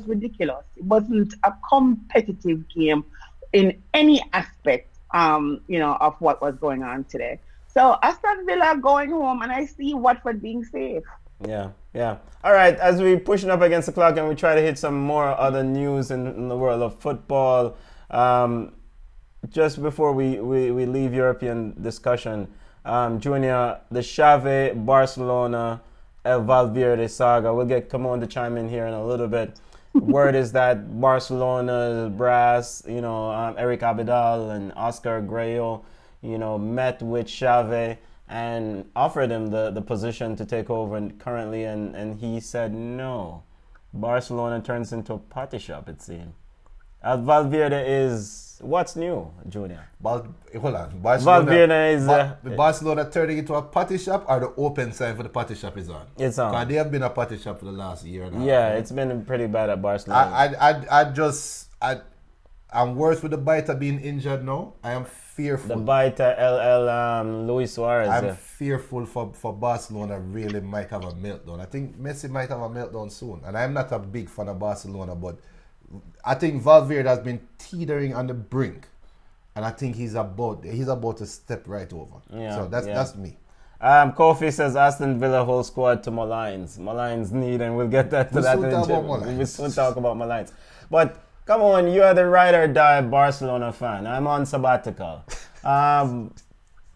ridiculous. It wasn't a competitive game in any aspect, of what was going on today. So Aston Villa going home, and I see Watford being safe. Yeah. All right, as we pushing up against the clock and we try to hit some more other news in the world of football, just before we leave European discussion, Junior, the Xavi, Barcelona, El Valverde saga. We'll get Camon to chime in here in a little bit. Word is that Barcelona's brass, Eric Abidal and Oscar Grayo, met with Xavi and offered him the position to take over currently, and he said no. Barcelona turns into a potty shop, it seems. Valverde is what's new, Junior? Hold on. Valverde is Barcelona turning into a potty shop, or the open sign for the potty shop is on? It's on. Because they have been a potty shop for the last year now. Yeah, it's been pretty bad at Barcelona. I'm worse with the biter being injured now. I am fearful. The biter, Luis Suarez. I'm fearful for Barcelona really might have a meltdown. I think Messi might have a meltdown soon. And I'm not a big fan of Barcelona, but I think Valverde has been teetering on the brink. And I think he's about to step right over. Yeah, so that's me. Kofi says Aston Villa whole squad to Malines. Malines need, and we'll get that to We'll that. soon Talk about Malines. But come on, you are the ride or die Barcelona fan. I'm on sabbatical.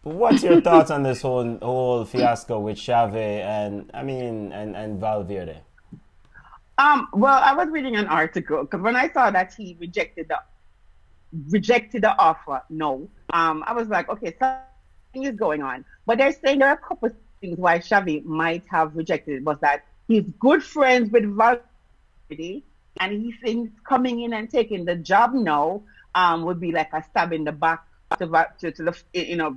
What's your thoughts on this whole fiasco with Xavi and Valverde? Well, I was reading an article because when I saw that he rejected the offer, I was like, okay, something is going on. But they're saying there are a couple of things why Xavi might have rejected it. Was that he's good friends with Valverde, and he thinks coming in and taking the job now would be like a stab in the back to the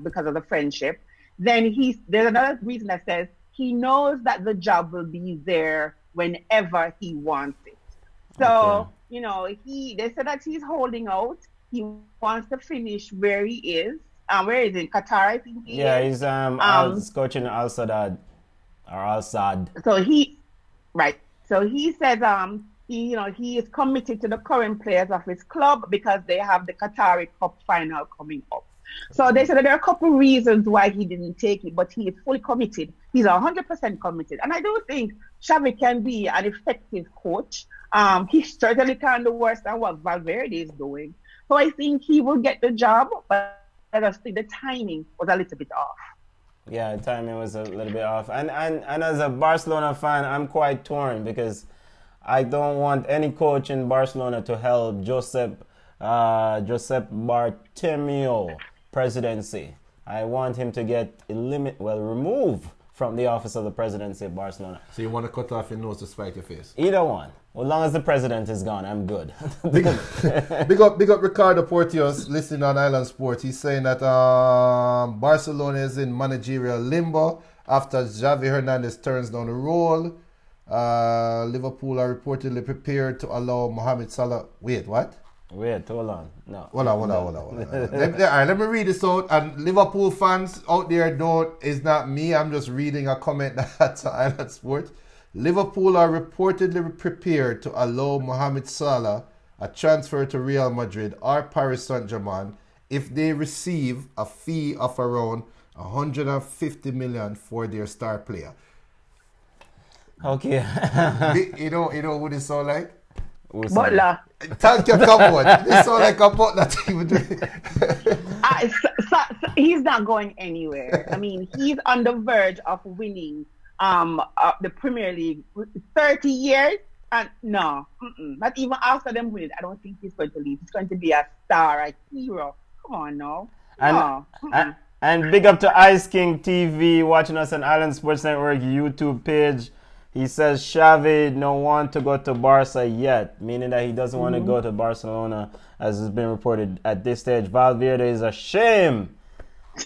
because of the friendship. Then there's another reason that says he knows that the job will be there whenever he wants it. So, they said that he's holding out. He wants to finish where he is. Where is he? In Qatar, I think he is. He's coaching Al Sadd. So he says he is committed to the current players of his club because they have the Qatari Cup final coming up. So they said that there are a couple reasons why he didn't take it, but he is fully committed. He's 100% committed. And I do think Xavi can be an effective coach. He certainly can do worse than what Valverde is doing. So I think he will get the job, but I just think the timing was a little bit off. Yeah, the timing was a little bit off. And as a Barcelona fan, I'm quite torn because I don't want any coach in Barcelona to help Josep Bartomeu presidency. I want him to get removed from the office of the presidency of Barcelona. So you want to cut off your nose to spite your face? Either one. As long as the president is gone, I'm good. Big up Ricardo Porteous, listening on Island Sports. He's saying that Barcelona is in managerial limbo after Xavi Hernandez turns down the role. Liverpool are reportedly prepared to allow Mohamed Salah. Wait, what? Wait, hold on. No. Hold on. Let me read this out. And Liverpool fans out there, it's not me. I'm just reading a comment that's on Island Sports. Liverpool are reportedly prepared to allow Mohamed Salah a transfer to Real Madrid or Paris Saint-Germain if they receive a fee of around 150 million for their star player. Okay. you know who this sound like? Butler. Thank you, come on. This sound like a Butler team. He's not going anywhere. I mean, he's on the verge of winning the Premier League 30 years. And no, not even after them win it. I don't think he's going to leave. He's going to be a star, a hero. Come on, no. And big up to Ice King TV watching us on Island Sports Network YouTube page. He says Xavi don't want to go to Barca yet, meaning that he doesn't want to go to Barcelona, as has been reported at this stage. Valverde is a shame.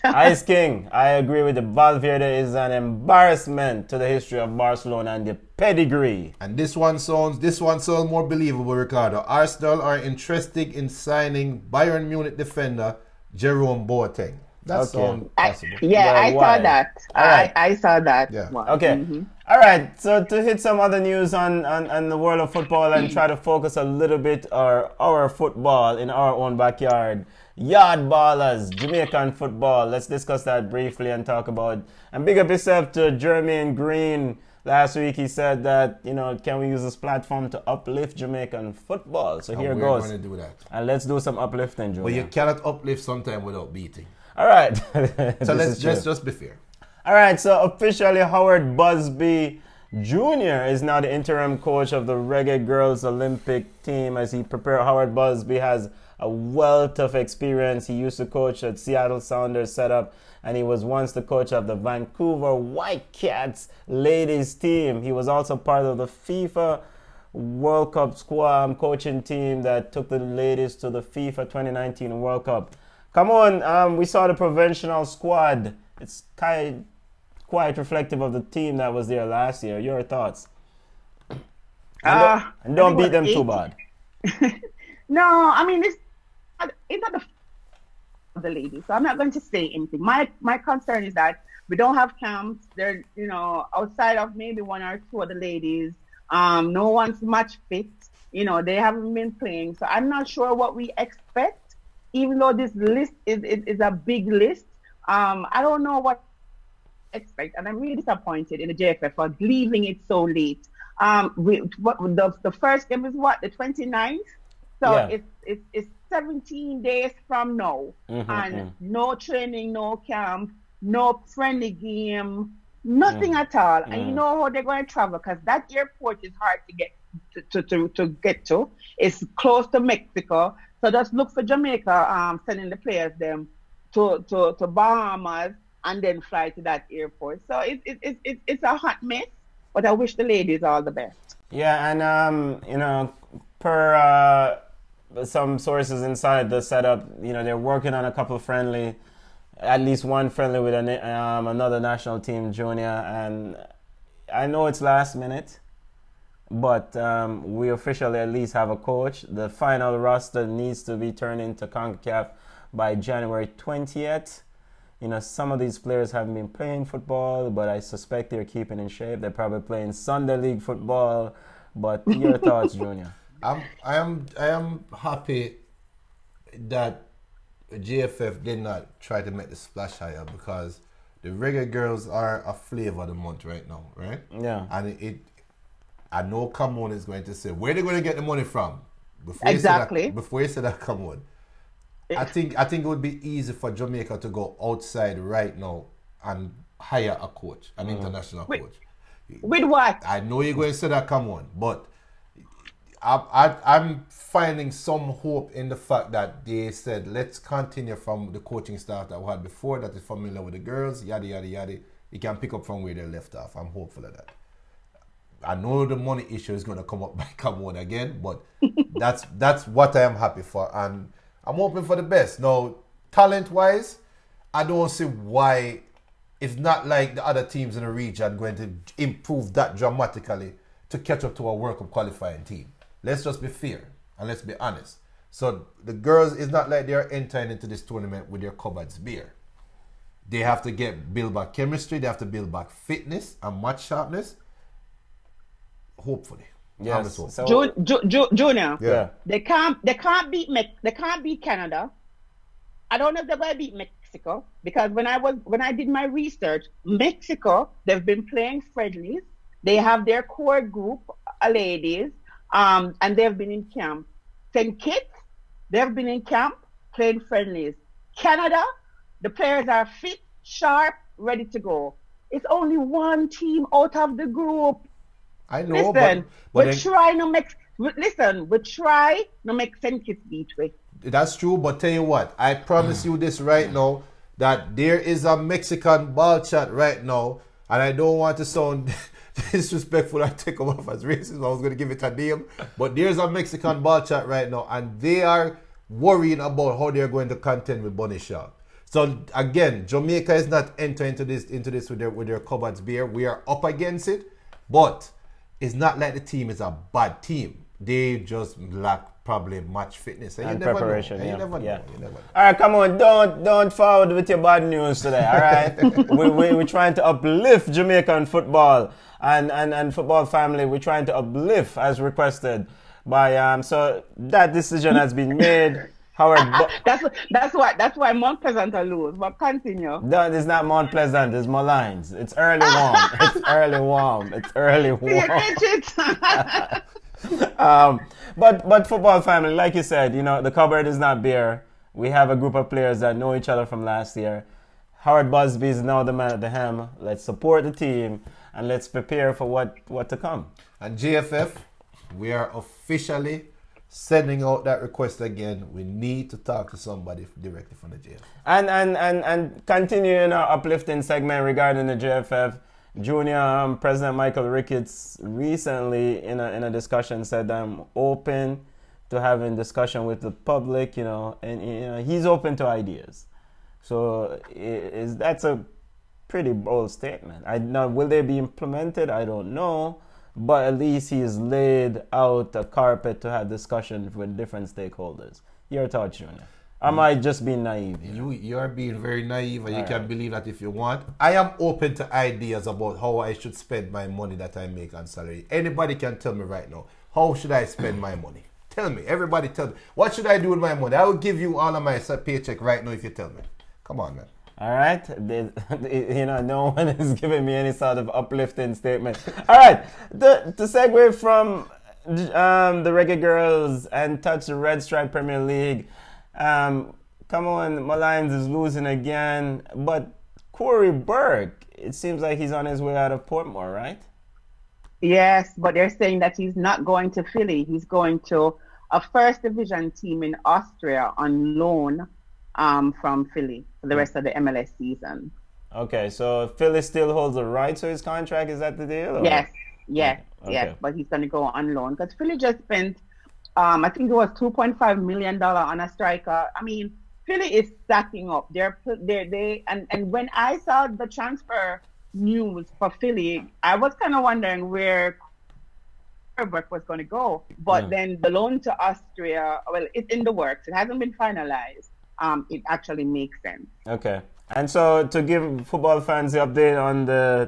Ice King, I agree with you. Valverde is an embarrassment to the history of Barcelona and the pedigree. And this one sounds more believable, Ricardo. Arsenal are interested in signing Bayern Munich defender Jerome Boateng. That sounds possible. I saw that. Right. I saw that. Yeah. One. Okay. All right. So to hit some other news on the world of football and try to focus a little bit our football in our own backyard. Yard ballers, Jamaican football. Let's discuss that briefly and talk about. And big up yourself to Jermaine Green. Last week he said that, can we use this platform to uplift Jamaican football? So here goes. We're going to do that. And let's do some uplifting, Joe. But you cannot uplift sometime without beating. All right. So let's just be fair. All right. So officially Howard Busby Jr. is now the interim coach of the Reggae Girlz Olympic team as he prepared. Howard Busby has a wealth of experience. He used to coach at Seattle Sounders setup, and he was once the coach of the Vancouver Whitecats ladies team. He was also part of the FIFA World Cup squad coaching team that took the ladies to the FIFA 2019 World Cup. Come on, we saw the provincial squad. It's quite reflective of the team that was there last year. Your thoughts? And don't beat them too bad. No, I mean it's not the ladies, so I'm not going to say anything. My concern is that we don't have camps. They're outside of maybe one or two of the ladies. No one's match fit. They haven't been playing, so I'm not sure what we expect. Even though this list is a big list, I don't know what to expect, and I'm really disappointed in the JFF for leaving it so late. The first game is what, the 29th? So Yeah. it's 17 days from now, and no training, no camp, no friendly game, nothing at all. And you know how they're going to travel, because that airport is hard to get to. It's close to Mexico, so just look for Jamaica sending the players them to Bahamas and then fly to that airport. So it's a hot mess, but I wish the ladies all the best. Yeah, and per some sources inside the setup, they're working on a couple of friendly, at least one friendly with another national team junior, and I know it's last minute, but we officially at least have a coach. The final roster needs to be turned into CONCACAF by January 20th. Some of these players haven't been playing football, but I suspect they're keeping in shape. They're probably playing Sunday League football. But your thoughts, Junior? I am happy that JFF did not try to make the splash higher, because the Reggae Girls are a flavor of the month right now, right? Yeah. And I know Camon is going to say, where are they going to get the money from? Exactly. Before you say that, Camon. I think it would be easy for Jamaica to go outside right now and hire a coach, an international coach. With what? I know you're going to say that, come on, but I'm finding some hope in the fact that they said, let's continue from the coaching staff that we had before that is familiar with the girls, yada, yada, yada. You can pick up from where they left off. I'm hopeful of that. I know the money issue is going to come up by Camon again, but that's what I am happy for. And I'm hoping for the best. Now, talent-wise, I don't see why it's not like the other teams in the region going to improve that dramatically to catch up to a World Cup qualifying team. Let's just be fair and let's be honest. So the girls, it's not like they're entering into this tournament with their cupboards bare. They have to build back chemistry. They have to build back fitness and match sharpness. Hopefully. Yes. So, Junior. Yeah. They can't beat Canada. I don't know if they're going to beat Mexico, because when I did my research, Mexico, they've been playing friendlies. They have their core group of ladies, and they've been in camp. St. Kitts, they've been in camp playing friendlies. Canada, the players are fit, sharp, ready to go. It's only one team out of the group. I know, Listen, but we try to make St. Kitts beat we. That's true, but tell you what, I promise you this right now, that there is a Mexican ball chat right now, and I don't want to sound disrespectful or take them off as racist. I was going to give it a name, but there's a Mexican ball chat right now, and they are worrying about how they're going to contend with Bonnie Shaw. So again, Jamaica is not entering into this with their cupboards bare. We are up against it, but it's not like the team is a bad team. They just lack probably match fitness and preparation. You never know. All right, come on, don't forward with your bad news today. All right, we're trying to uplift Jamaican football and football family. We're trying to uplift as requested by so that decision has been made. Howard, that's why Mount Pleasant will lose. But continue. No, it's not Mount Pleasant. It's Malines. It's early warm. It's early warm. But football family, like you said, the cupboard is not bare. We have a group of players that know each other from last year. Howard Busby is now the man at the helm. Let's support the team and let's prepare for what to come. And GFF, we are officially sending out that request again. We need to talk to somebody directly from the GFF. And continuing our uplifting segment regarding the GFF, Junior President Michael Ricketts recently in a discussion said I'm open to having discussion with the public, and he's open to ideas. So that's a pretty bold statement. Now, will they be implemented? I don't know. But at least he's laid out a carpet to have discussions with different stakeholders. Your thoughts, Junior? Am I just being naive here? You are being very naive, and you can believe that if you want. I am open to ideas about how I should spend my money that I make on salary. Anybody can tell me right now, how should I spend my money? Tell me. Everybody tell me. What should I do with my money? I will give you all of my paycheck right now if you tell me. Come on, man. All right, no one is giving me any sort of uplifting statement. All right, to segue from the Reggae Girlz and touch the Red Stripe Premier League. Come on, Lions is losing again, but Corey Burke, it seems like he's on his way out of Portmore, right? Yes, but they're saying that he's not going to Philly. He's going to a first division team in Austria on loan from Philly for the rest of the MLS season. Okay, so Philly still holds the right to his contract. Is that the deal? Or? Yes. Okay. But he's going to go on loan because Philly just spent, I think it was $2.5 million on a striker. I mean, Philly is stacking up. And when I saw the transfer news for Philly, I was kind of wondering where Burke was going to go. But then the loan to Austria, well, it's in the works. It hasn't been finalized. It actually makes sense. Okay. And so to give football fans the update on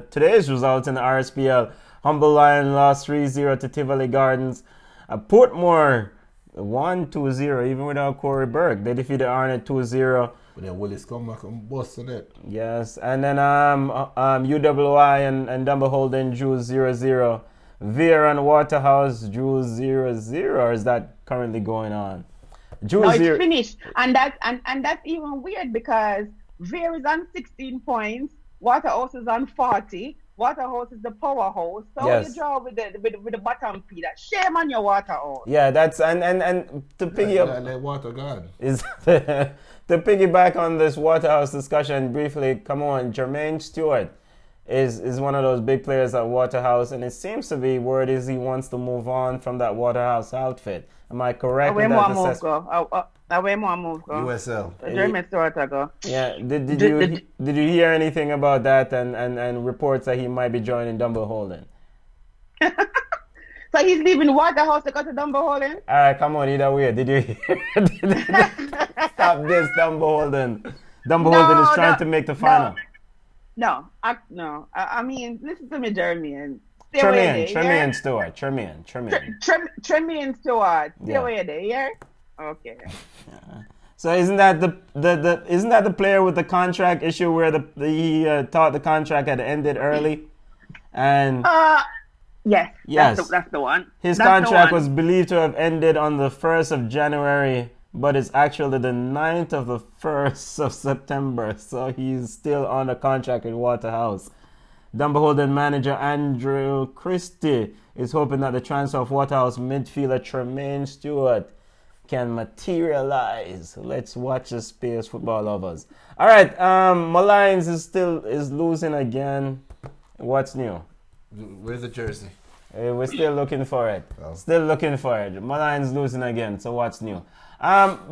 today's results in the RSPL, Humble Lion lost 3-0 to Tivoli Gardens. Portmore won 2-0 even without Corey Burke. They defeated Arnett 2-0. But then Willis come back and busted it. Yes. And then UWI and Dumble Holden drew 0-0. Veer and Waterhouse drew 0-0. Or is that currently going on? No, it's finished, and that's even weird because Veer is on 16 points, Waterhouse is on 40. Waterhouse is the powerhouse, so yes. you draw with the bottom feeder. Shame on your Waterhouse. Yeah, that's and to piggyback water gone. Is to piggyback on this Waterhouse discussion briefly. Come on, Jermaine Stewart is one of those big players at Waterhouse, and it seems to be word is he wants to move on from that Waterhouse outfit. Am I correct? Away more move go. Away more move go. USL. Jermaine Stewart go. Yeah. Did you hear anything about that and reports that he might be joining Dumble Holden? So he's leaving Waterhouse to go to Dumble Holden? All right, come on, either way. Did you hear? Stop this, Dumble Holden. Dumble Holden is trying to make the final. No. I mean, listen to me, Jermaine. Tremaine Stewart. Tremaine Stewart. Stay away there, yeah? Okay. So isn't that the player with the contract issue where he thought the contract had ended early? And yes. That's the one. His contract was believed to have ended on the 1st of January, but it's actually the 9th of the 1st of September. So he's still on a contract with Waterhouse. Dumble Holden manager Andrew Christie is hoping that the transfer of Waterhouse midfielder Tremaine Stewart can materialize. Let's watch the space, football lovers. All right, Lions is losing again. What's new? Where's the jersey? We're still looking for it. Oh. Still looking for it. Lions losing again. So what's new?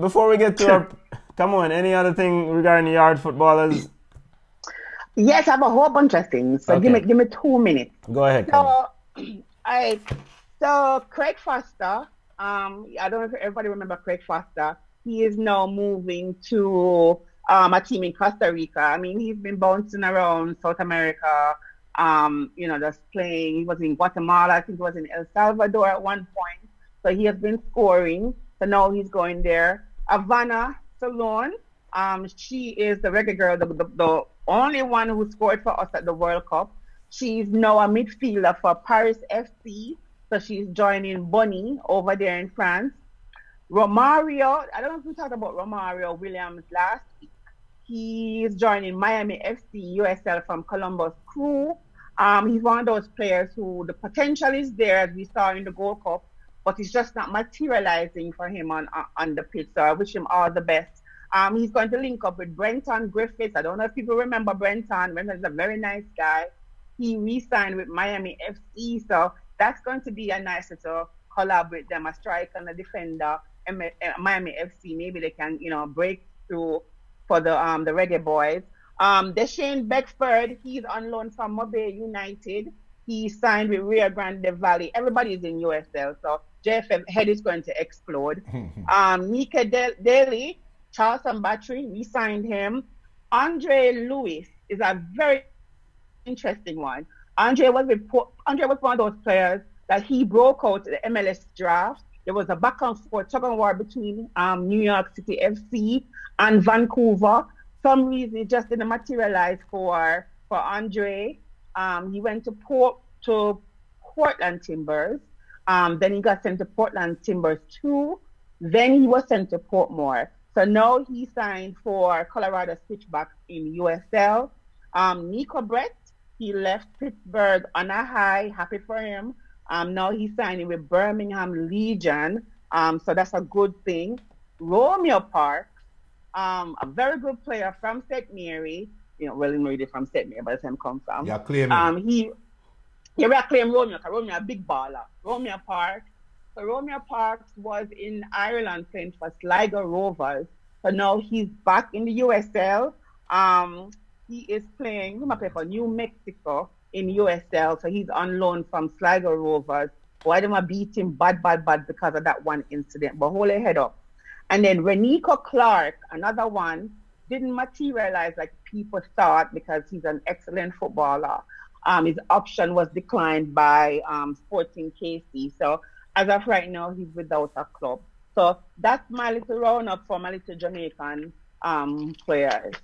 Before we get to our, come on, any other thing regarding the yard footballers? Yes, I have a whole bunch of things. So Okay. give me 2 minutes. Go ahead. So Craig Foster, I don't know if everybody remember Craig Foster. He is now moving to a team in Costa Rica. I mean, he's been bouncing around South America, just playing. He was in Guatemala. I think he was in El Salvador at one point. So he has been scoring. So now he's going there. Havana Salon. She is the Reggae girl, the only one who scored for us at the World Cup. She's now a midfielder for Paris FC. So she's joining Bonnie over there in France. Romario, I don't know if we talked about Romario Williams last week. He is joining Miami FC USL from Columbus Crew. He's one of those players who the potential is there, as we saw in the Gold Cup, but it's just not materializing for him on the pitch. So I wish him all the best. He's going to link up with Brenton Griffiths. I don't know if people remember Brenton. Brenton's a very nice guy. He re-signed with Miami FC, so that's going to be a nice little collab with them, a striker and a defender. Miami FC, maybe they can, break through for the Reggae boys. Deshane Beckford, he's on loan from Mobile United. He signed with Rio Grande Valley. Everybody's in USL, so JFM head is going to explode. Nika Daly, Charleston Battery, we signed him. Andre Lewis is a very interesting one. Andre was one of those players that he broke out the MLS draft. There was a back and forth tug and war between New York City FC and Vancouver. Some reason it just didn't materialize for Andre. He went to Portland Timbers. Then he got sent to Portland Timbers 2. Then he was sent to Portmore. So now he signed for Colorado Switchbacks in USL. Nico Brett, he left Pittsburgh on a high. Happy for him. Now he's signing with Birmingham Legion. So that's a good thing. Romeo Parks, a very good player from St. Mary. William Reed from St. Mary, by the time come from. Yeah, claim him. We claim Romeo, because Romeo a big baller. Romeo Parks. So Romeo Parks was in Ireland playing for Sligo Rovers. So now he's back in the USL. He is playing for New Mexico in USL. So he's on loan from Sligo Rovers. Why don't I beat him bad because of that one incident? But hold your head up. And then Renico Clark, another one, didn't materialize like people thought because he's an excellent footballer. His option was declined by Sporting KC. So as of right now, he's without a club. So that's my little roundup for my little Jamaican players.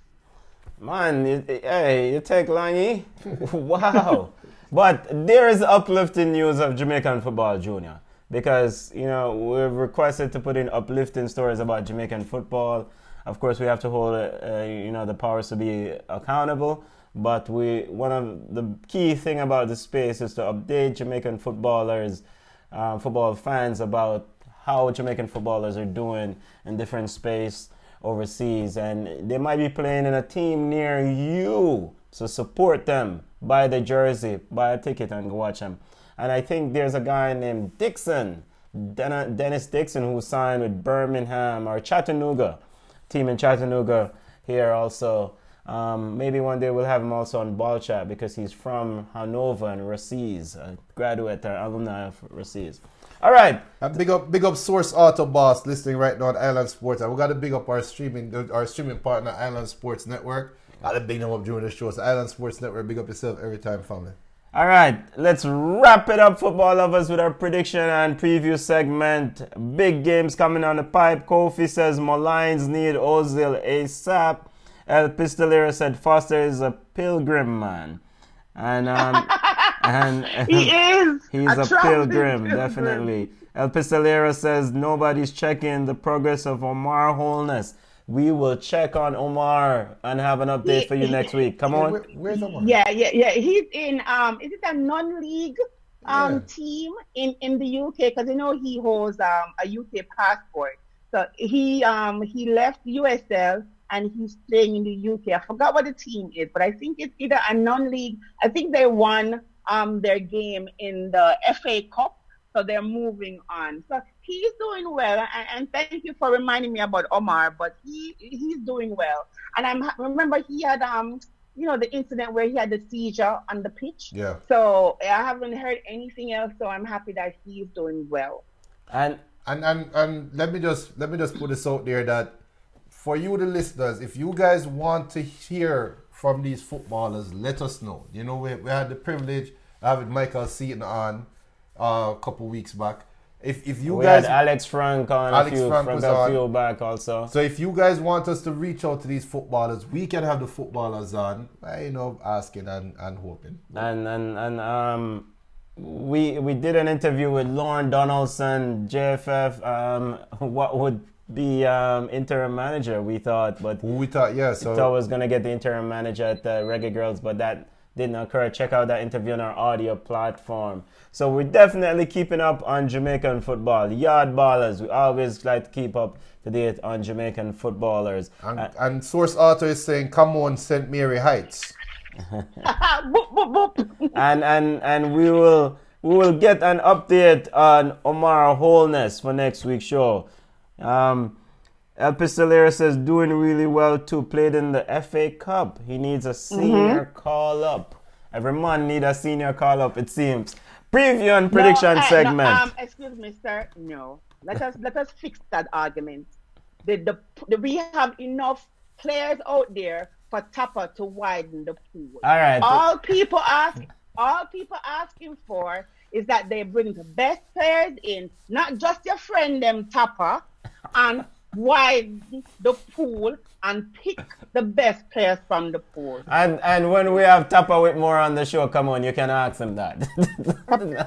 Man, you take Langy? Wow. But there is uplifting news of Jamaican football, Junior. Because, we've requested to put in uplifting stories about Jamaican football. Of course, we have to hold, the powers to be accountable. But one of the key thing about the space is to update Jamaican footballers, football fans about how Jamaican footballers are doing in different space overseas. And they might be playing in a team near you. So support them. Buy the jersey, buy a ticket and go watch them. And I think there's a guy named Dixon, Dennis Dixon, who signed with Birmingham or Chattanooga, team in Chattanooga here also. Maybe one day we'll have him also on Ball Chat because he's from Hanover and Raciz, a graduate or alumni of Raciz. All right. Big up Source Auto Boss listening right now on Island Sports. And we got to big up our streaming partner, Island Sports Network. Got to big them up during the show. So Island Sports Network, big up yourself every time, family. All right, let's wrap it up, football lovers, with our prediction and preview segment. Big games coming on the pipe. Kofi says Molines need Ozil ASAP. El Pistolero said Foster is a pilgrim man. And he is. He's a pilgrim, definitely. El Pistolero says nobody's checking the progress of Omar Holness. We will check on Omar and have an update for you next week. Come on. Where's Omar? Yeah. He's in, is it a non-league team in the UK? Because he holds a UK passport. So he left USL and he's playing in the UK. I forgot what the team is, but I think it's either a non-league. I think they won their game in the FA Cup. So they're moving on. So he's doing well, and thank you for reminding me about Omar. But he's doing well. And remember he had the incident where he had the seizure on the pitch. Yeah. So I haven't heard anything else. So I'm happy that he's doing well. And let me just put this out there that for you, the listeners, if you guys want to hear from these footballers, let us know. We had the privilege of having Michael Seaton on a couple weeks back. If you guys had Alex Frank on a few back also. So if you guys want us to reach out to these footballers, we can have the footballers on, asking and hoping. And we did an interview with Lauren Donaldson, JFF. What would be interim manager? We thought, but we thought was gonna get the interim manager at Reggae Girlz, but that didn't occur, check out that interview on our audio platform. So we're definitely keeping up on Jamaican football. Yard ballers, we always like to keep up to date on Jamaican footballers. And Source Author is saying, come on, St. Mary Heights. Boop, boop, boop. And we will get an update on Omar Holness for next week's show. El Pistolero says doing really well too. Played in the FA Cup. He needs a senior call up. Every man need a senior call up, it seems. Preview and prediction segment. No, excuse me, sir. No. Let us fix that argument. We have enough players out there for Tapper to widen the pool. All right. All people asking for is that they bring the best players in, not just your friend them Tapper, and widen the pool and pick the best players from the pool. And when we have Tapper Whitmore on the show, come on, you can ask him that.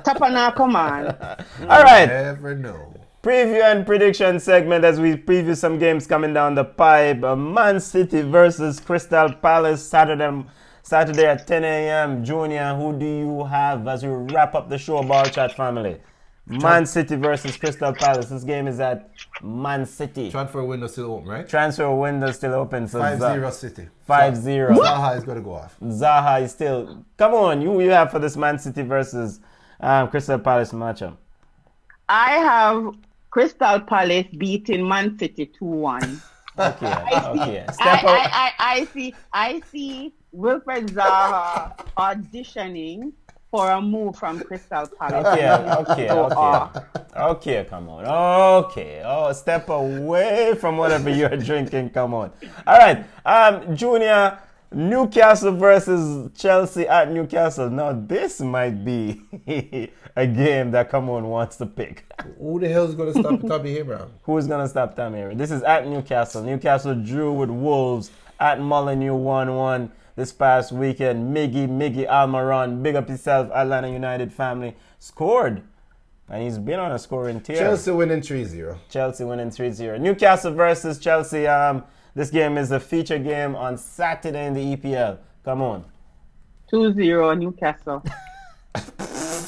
Tapper now, come on. All right. Never know. Preview and prediction segment as we preview some games coming down the pipe. Man City versus Crystal Palace Saturday at 10 a.m. Junior, who do you have as we wrap up the show, Ball Chat family? Man City versus Crystal Palace. This game is at Man City. Transfer window still open, right? Transfer window still open. So 5-0 City. 5-0. Zaha is going to go off. Zaha is still... Come on, you have for this Man City versus Crystal Palace matchup? I have Crystal Palace beating Man City 2-1. Okay. I see Wilfred Zaha auditioning for a move from Crystal Palace. Okay, come on. Okay. Oh, step away from whatever you're drinking. Come on. All right. Junior, Newcastle versus Chelsea at Newcastle. Now, this might be a game that Come On wants to pick. Who the hell is going to stop Tommy Abraham? Who's going to stop Tommy Abraham? This is at Newcastle. Newcastle drew with Wolves at Molineux 1-1 this past weekend. Miggy Almiron, big up himself, Atlanta United family, scored. And he's been on a scoring tear. Chelsea winning 3-0. Chelsea winning 3-0. Newcastle versus Chelsea. This game is a feature game on Saturday in the EPL. Come on. 2-0 Newcastle.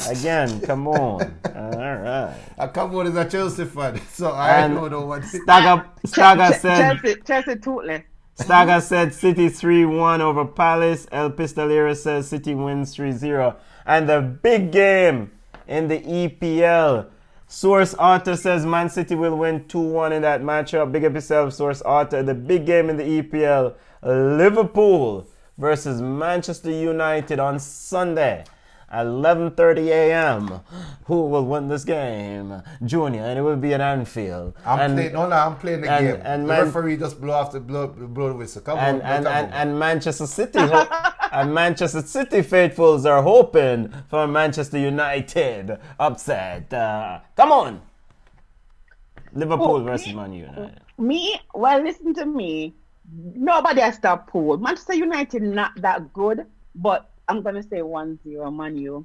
Again, come on. All right. Come on is a Chelsea fan, so I don't know what. Stagger said. Chelsea toothless. Stagger said City 3-1 over Palace. El Pistolero says City wins 3-0. And the big game in the EPL. Source Author says Man City will win 2-1 in that matchup. Big up yourself, Source Author. The big game in the EPL. Liverpool versus Manchester United on Sunday at 11:30 a.m. Who will win this game? Junior, and it will be at Anfield. I'm playing the game. And the referee just blow the whistle. Come on. And Manchester City and Manchester City faithfuls are hoping for Manchester United upset. Come on. Liverpool versus Man United. Listen to me. Nobody has stopped Pool. Manchester United not that good, but I'm going to say 1-0 Man U.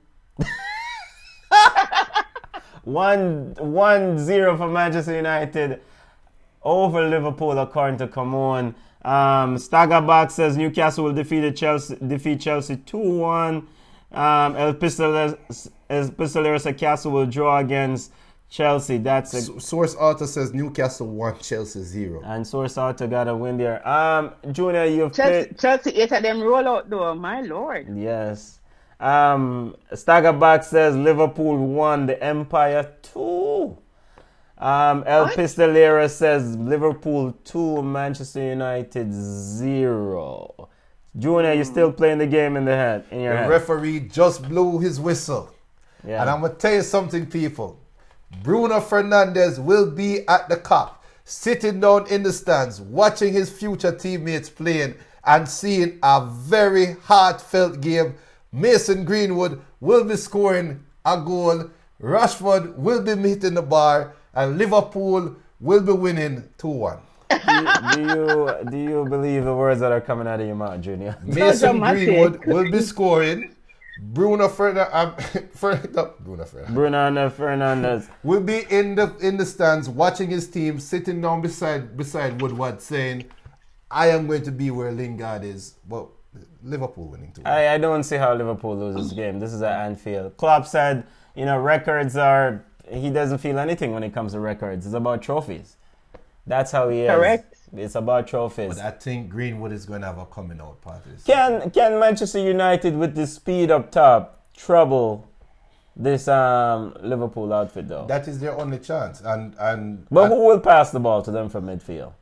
1-0 for Manchester United over Liverpool, according to Come On. Staggerback says Newcastle will defeat Chelsea 2-1. El Pistolero says Castle will draw against Chelsea. That's a Source Author says Newcastle 1, Chelsea 0. And Source Author got a win there. Junior, you've Chelsea 8 of them roll out though, my lord. Yes. Staggerback says Liverpool 1, the Empire 2. El Pistolero says Liverpool 2, Manchester United 0. Junior, you're still playing the game in your head. The referee just blew his whistle. Yeah. And I'm going to tell you something, people. Bruno Fernandes will be at the Cup, sitting down in the stands, watching his future teammates playing and seeing a very heartfelt game. Mason Greenwood will be scoring a goal. Rashford will be hitting the bar. And Liverpool will be winning 2-1. Do you believe the words that are coming out of your mouth, Junior? Mason Greenwood will be scoring. Bruno Fernandes will be in the stands watching his team, sitting down beside Woodward, saying, "I am going to be where Lingard is." But Liverpool winning 2-1. I don't see how Liverpool loses this game. This is at Anfield. Klopp said, records are... He doesn't feel anything when it comes to records. It's about trophies. That's how he is. Correct. It's about trophies. But I think Greenwood is going to have a coming out party. Can Manchester United, with the speed up top, trouble this Liverpool outfit, though? That is their only chance. But who will pass the ball to them from midfield?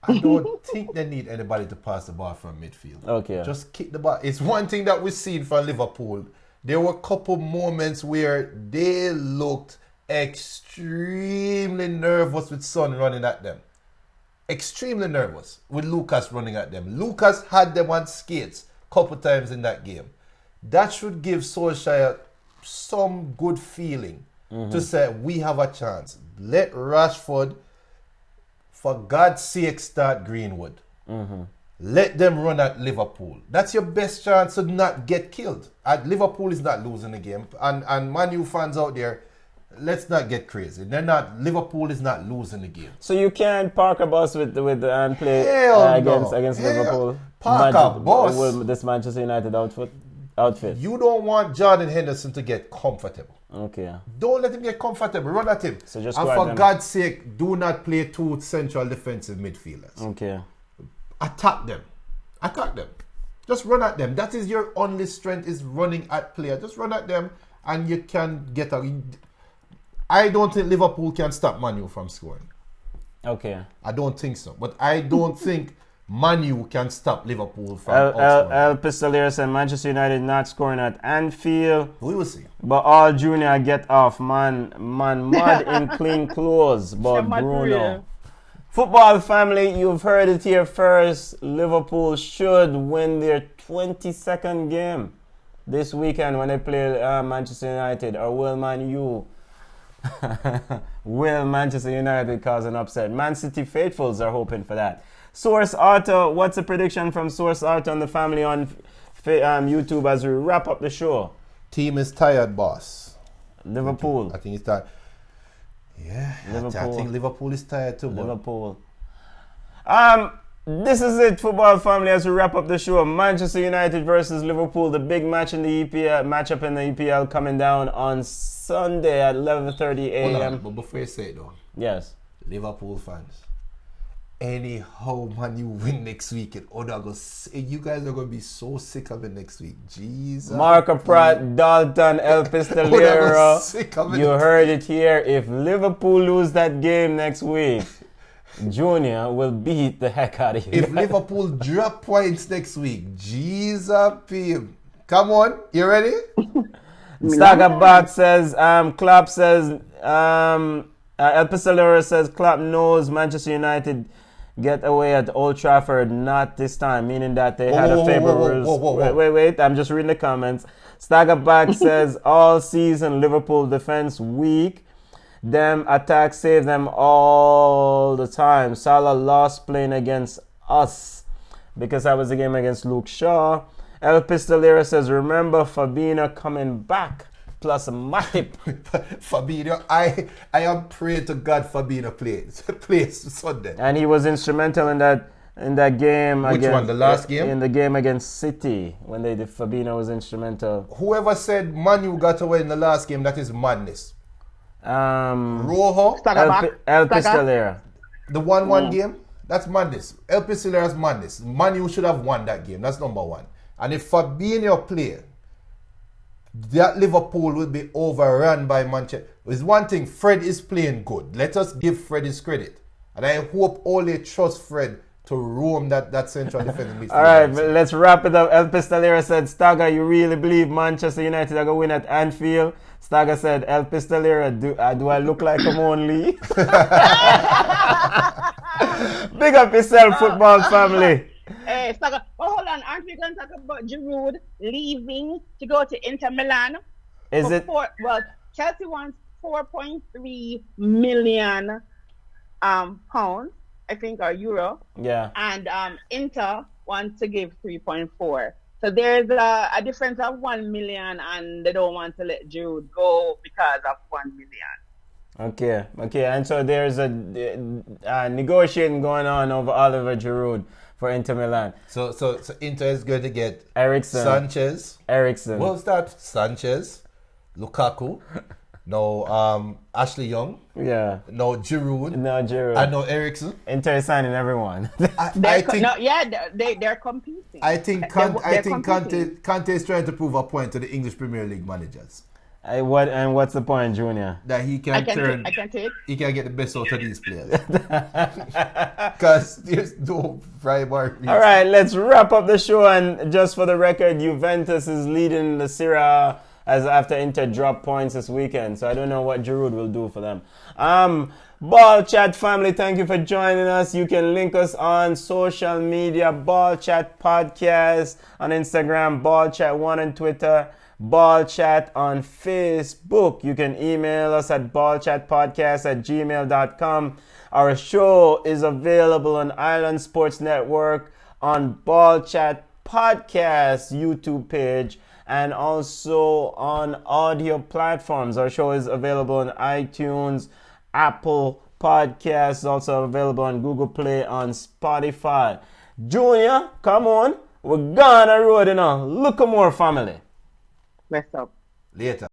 I don't think they need anybody to pass the ball from midfield. Okay. Just kick the ball. It's one thing that we've seen from Liverpool. There were a couple moments where they looked extremely nervous with Son running at them. Extremely nervous with Lucas running at them. Lucas had them on skates a couple times in that game. That should give Solskjaer some good feeling to say, we have a chance. Let Rashford, for God's sake, start Greenwood. Let them run at Liverpool. That's your best chance to not get killed. Liverpool is not losing the game. And Man U fans out there, let's not get crazy. Liverpool is not losing the game. So you can't park a bus with and play against Liverpool. Park a bus with this Manchester United outfit. You don't want Jordan Henderson to get comfortable. Okay. Don't let him get comfortable. Run at him. So just and for God's sake, do not play two central defensive midfielders. Okay. Attack them. Attack them. Just run at them. That is your only strength, is running at player. Just run at them and you can get a... I don't think Liverpool can stop Man U from scoring. Okay. I don't think so. But I don't think Man U can stop Liverpool from outscoring. El Pistolero said Manchester United not scoring at Anfield. We will see. But all Junior get off, man mud in clean clothes. But Bruno. Football family, you've heard it here first. Liverpool should win their 22nd game this weekend when they play Manchester United. Or will Man U? Will Manchester United cause an upset? Man City faithfuls are hoping for that. Source Auto, what's the prediction from Source Auto and the family on YouTube as we wrap up the show? Team is tired, boss. Liverpool. I think he's tired. Yeah, Liverpool. I think Liverpool is tired too. Liverpool. This is it, football family, as we wrap up the show. Manchester United versus Liverpool, the big match in the EPL, matchup in the EPL, coming down on Sunday at 11:30 a.m. But before you say it though, yes, Liverpool fans, anyhow Man U win next week, you guys are gonna be so sick of it next week. Jesus. Marco Pratt, Dalton, El Pistolero. You heard it here. If Liverpool lose that game next week, Junior will beat the heck out of you. If Liverpool drop points next week, Jesus, come on, you ready? Staggerback says, Klopp says, El Pistolero says, Klopp knows Manchester United get away at Old Trafford, not this time, meaning that they had a favorable... Wait, I'm just reading the comments. Staggerback says, all season Liverpool defense weak. Them attack save them all the time. Salah lost playing against us because that was the game against Luke Shaw. El Pistolero says, remember Fabinho coming back plus Matip. Fabinho, I am praying to God Fabinho plays Sunday. And he was instrumental in that game. Which one? The last game? In the game against City when Fabinho was instrumental. Whoever said Man U got away in the last game, that is madness. Rojo, El Pistolero. The 1-1 game, that's madness. El Pistolero's madness. Man U should have won that game. That's number one. And if Fabinho play, that Liverpool will be overrun by Manchester. It's one thing, Fred is playing good. Let us give Fred his credit. And I hope all they trust Fred to roam that central defensive midfield. All right, let's wrap it up. El Pistolero said, Stagger, you really believe Manchester United are going to win at Anfield? Stagger said, El Pistolero, do I look like I'm only? Big up yourself, football family. Hey, Stagger, well, hold on. Aren't we going to talk about Giroud leaving to go to Inter Milan? Chelsea wants 4.3 million pounds, I think, or euro. Yeah. And Inter wants to give 3.4. So there's a difference of 1 million, and they don't want to let Giroud go because of 1 million. Okay. And so there's a negotiating going on over Oliver Giroud for Inter Milan. So Inter is going to get Eriksen. Sanchez. Eriksen. What was that? Sanchez, Lukaku, no Ashley Young, Yeah. no Giroud, No, Giroud. and no Eriksen. Inter is signing everyone. I think they're competing. I think They're competing. Kante is trying to prove a point to the English Premier League managers What's the point, Junior? that he I can turn. can take. He can get the best out of these players because there's no rivalry. All right, let's wrap up the show. And just for the record, Juventus is leading the Serie as after Inter dropped points this weekend. So I don't know what Giroud will do for them. Ball Chat family, thank you for joining us. You can link us on social media, Ball Chat Podcast on Instagram, Ball Chat 1 on Twitter, Ball Chat on Facebook. You can email us at ballchatpodcast@gmail.com. Our show is available on Island Sports Network, on Ball Chat Podcast YouTube page, and also on audio platforms. Our show is available on iTunes, Apple Podcasts, also available on Google Play, on Spotify. Junior, come on. We're gonna road, you know. Look more family. Rest up. Later.